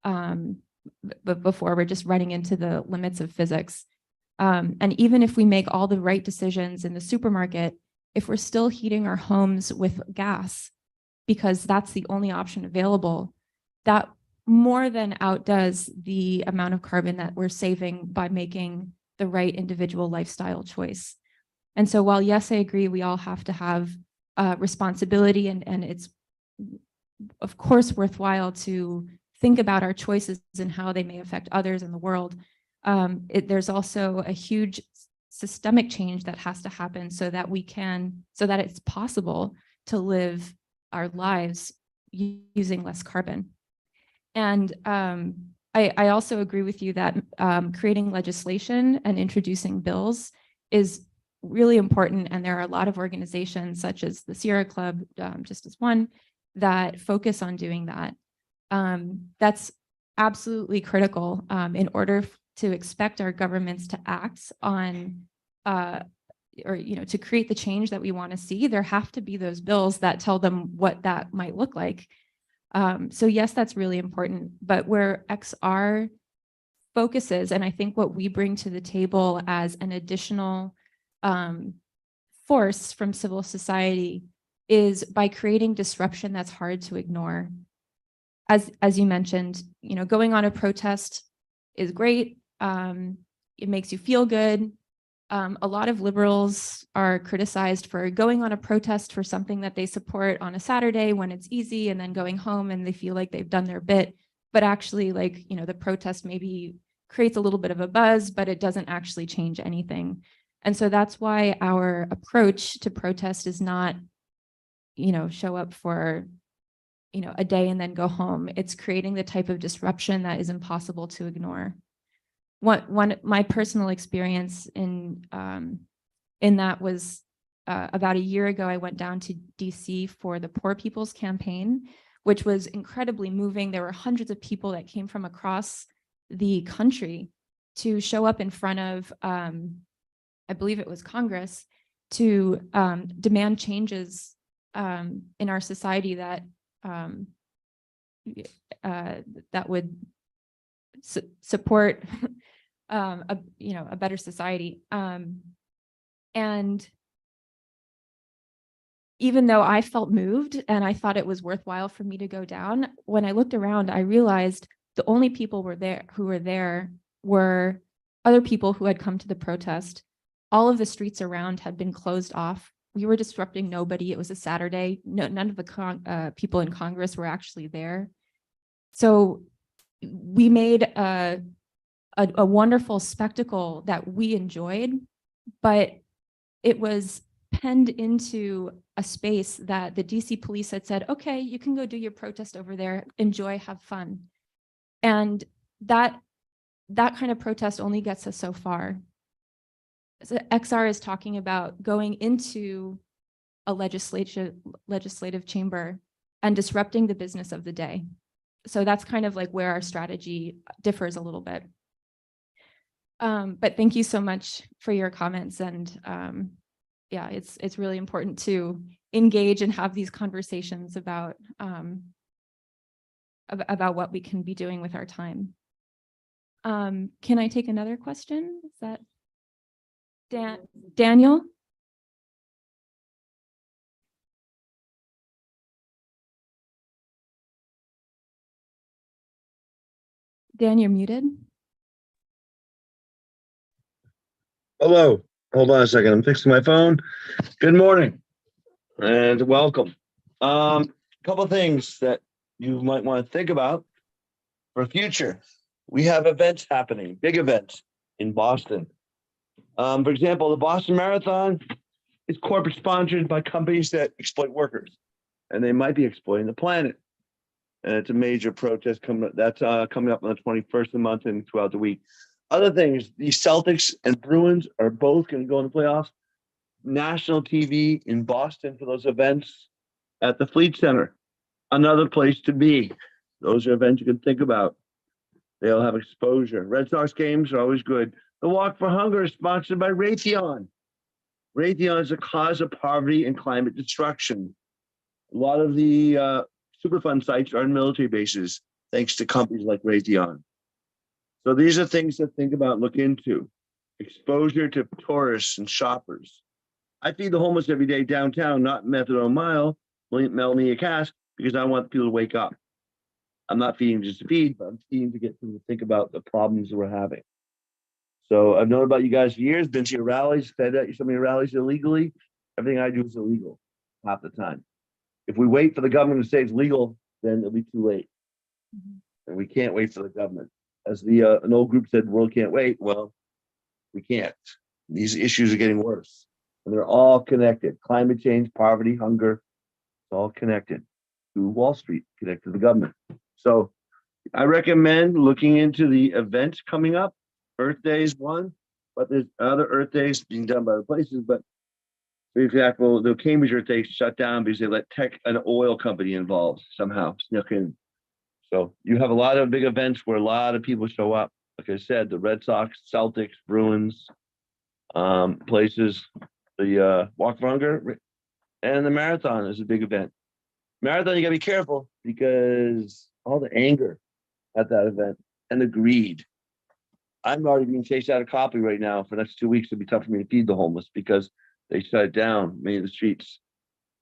we're just running into the limits of physics. And even if we make all the right decisions in the supermarket, if we're still heating our homes with gas, because that's the only option available, that more than outdoes the amount of carbon that we're saving by making the right individual lifestyle choice. And so while, yes, I agree, we all have to have responsibility, and it's of course worthwhile to think about our choices and how they may affect others in the world. There's also a huge systemic change that has to happen so that it's possible to live our lives using less carbon. And I also agree with you that creating legislation and introducing bills is really important. And there are a lot of organizations such as the Sierra Club, just as one, that focus on doing that. That's absolutely critical in order to expect our governments to act on to create the change that we want to see. There have to be those bills that tell them what that might look like. So yes, that's really important. But where XR focuses, and I think what we bring to the table as an additional force from civil society, is by creating disruption that's hard to ignore. As you mentioned, going on a protest is great. It makes you feel good. A lot of liberals are criticized for going on a protest for something that they support on a Saturday when it's easy, and then going home and they feel like they've done their bit. But actually, the protest maybe creates a little bit of a buzz, but it doesn't actually change anything. And so that's why our approach to protest is not, show up for, a day and then go home. It's creating the type of disruption that is impossible to ignore. My personal experience in that was about a year ago. I went down to DC for the Poor People's Campaign, which was incredibly moving. There were hundreds of people that came from across the country to show up in front of, I believe it was Congress, to demand changes in our society that would support a better society. And even though I felt moved and I thought it was worthwhile for me to go down, when I looked around, I realized the only people who were there were other people who had come to the protest. All of the streets around had been closed off. We were disrupting nobody. It was a Saturday. None of the people in Congress were actually there. So we made a wonderful spectacle that we enjoyed, but it was penned into a space that the DC police had said, okay, you can go do your protest over there, enjoy, have fun. And that kind of protest only gets us so far. So XR is talking about going into a legislative chamber and disrupting the business of the day. So that's kind of like where our strategy differs a little bit. But thank you so much for your comments. And yeah, it's really important to engage and have these conversations about what we can be doing with our time. Can I take another question? Is that Daniel? Dan, you're muted. Hello, hold on a second. I'm fixing my phone. Good morning and welcome. Couple of things that you might want to think about for future. We have events happening, big events in Boston. For example, the Boston Marathon is corporate sponsored by companies that exploit workers, and they might be exploiting the planet. And it's a major protest coming up. That's coming up on the 21st of the month and throughout the week. Other things, the Celtics and Bruins are both going to go in the playoffs. National TV in Boston for those events at the Fleet Center. Another place to be. Those are events you can think about. They'll have exposure. Red Sox games are always good. The Walk for Hunger is sponsored by Raytheon. Raytheon is a cause of poverty and climate destruction. A lot of the Superfund sites are in military bases, thanks to companies like Raytheon. So these are things to think about, look into. Exposure to tourists and shoppers. I feed the homeless every day downtown, not methadone mile, mail me a cash, because I want people to wake up. I'm not feeding just to feed, but I'm feeding to get people to think about the problems that we're having. So I've known about you guys for years, been to your rallies, fed at so many rallies illegally. Everything I do is illegal half the time. If we wait for the government to say it's legal, then it'll be too late. And we can't wait for the government. As an old group said, the world can't wait. Well, we can't. These issues are getting worse. And they're all connected. Climate change, poverty, hunger, it's all connected to Wall Street, connected to the government. So I recommend looking into the events coming up. Earth Day is one, but there's other Earth Days being done by other places. But for example, the Cambridge Earth Day shut down because they let an oil company involved somehow, snuck in. So you have a lot of big events where a lot of people show up. Like I said, the Red Sox, Celtics, Bruins, places, the Walk for Hunger, and the marathon is a big event. Marathon, you gotta be careful because all the anger at that event and the greed. I'm already being chased out of Copley right now for the next 2 weeks. It'll be tough for me to feed the homeless because they shut it down, many of the streets.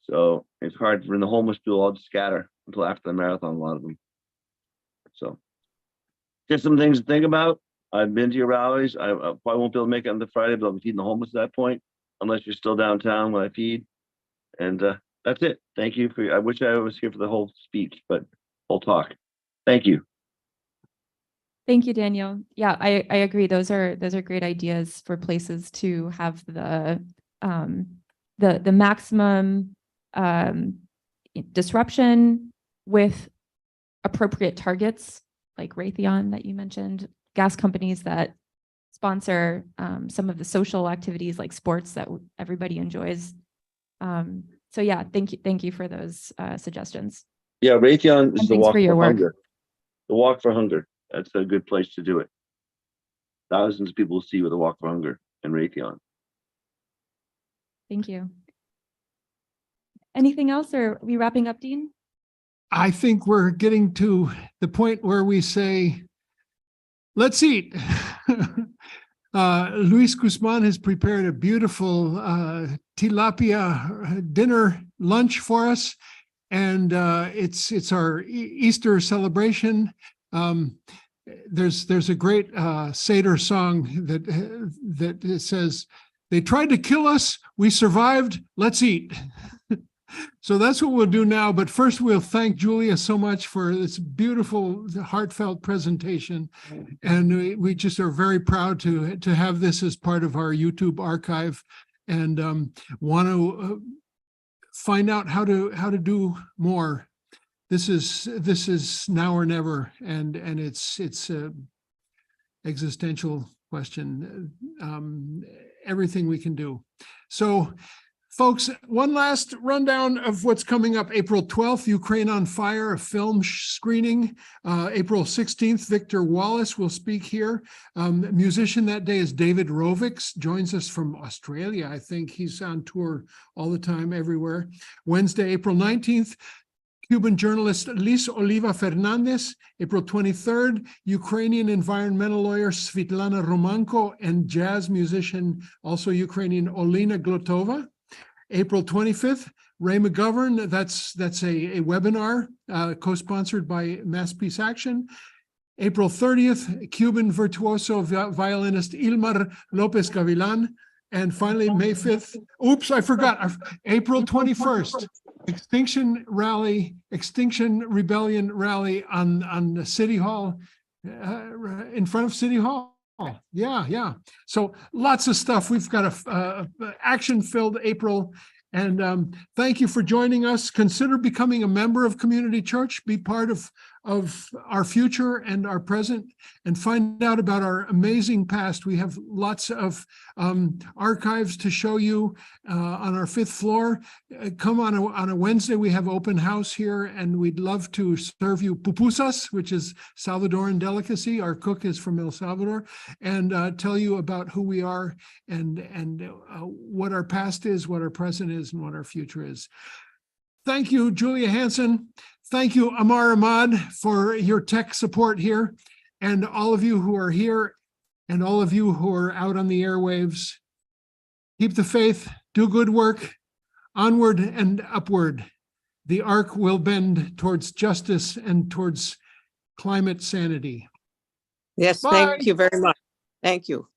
So it's hard for the homeless to all just scatter until after the marathon, a lot of them. So just some things to think about. I've been to your rallies. I probably won't be able to make it on the Friday, but I'll be feeding the homeless at that point, unless you're still downtown when I feed. And that's it. Thank you I wish I was here for the whole speech, but whole talk. Thank you. Thank you, Daniel. Yeah, I agree. Those are great ideas for places to have the maximum disruption with appropriate targets, like Raytheon that you mentioned, gas companies that sponsor some of the social activities like sports that everybody enjoys. So yeah, thank you for those suggestions. Yeah, Raytheon is And the thanks Walk for your for work. Hunger. The Walk for Hunger. That's a good place to do it. Thousands of people will see with the Walk for Hunger and Raytheon. Thank you. Anything else, or are we wrapping up, Dean? I think we're getting to the point where we say, let's eat. Luis Guzman has prepared a beautiful tilapia dinner lunch for us. And it's our Easter celebration. There's a great Seder song that says, "They tried to kill us, we survived, let's eat." So that's what we'll do now. But first, we'll thank Julia so much for this beautiful, heartfelt presentation. And we just are very proud to have this as part of our YouTube archive, and want to find out how to do more. This is now or never, and it's a existential question. Everything we can do. So Folks, one last rundown of what's coming up. April 12th, Ukraine on Fire, a film screening. April 16th, Victor Wallace will speak here. Musician that day is David Rovics, joins us from Australia. I think he's on tour all the time, everywhere. Wednesday, April 19th, Cuban journalist Liz Oliva Fernandez. April 23rd, Ukrainian environmental lawyer Svitlana Romanko and jazz musician, also Ukrainian, Olena Glotova. April 25th, Ray McGovern, that's a webinar co-sponsored by Mass Peace Action. April 30th, Cuban virtuoso violinist Ilmar Lopez Gavilan. And finally, May 5th, oops, I forgot, April 21st, Extinction Rebellion rally on the City Hall, in front of City Hall. Yeah. So lots of stuff. We've got a action-filled April. And thank you for joining us. Consider becoming a member of Community Church. Be part of our future and our present, and find out about our amazing past. We have lots of archives to show you on our 5th floor. Come on a Wednesday. We have open house here, and we'd love to serve you pupusas, which is Salvadoran delicacy. Our cook is from El Salvador, and tell you about who we are and what our past is, what our present is, and what our future is. Thank you, Julia Hansen. Thank you, Amar Ahmad, for your tech support here, and all of you who are here and all of you who are out on the airwaves. Keep the faith, do good work, onward and upward. The arc will bend towards justice and towards climate sanity. Yes, Bye. thank you very much. Thank you.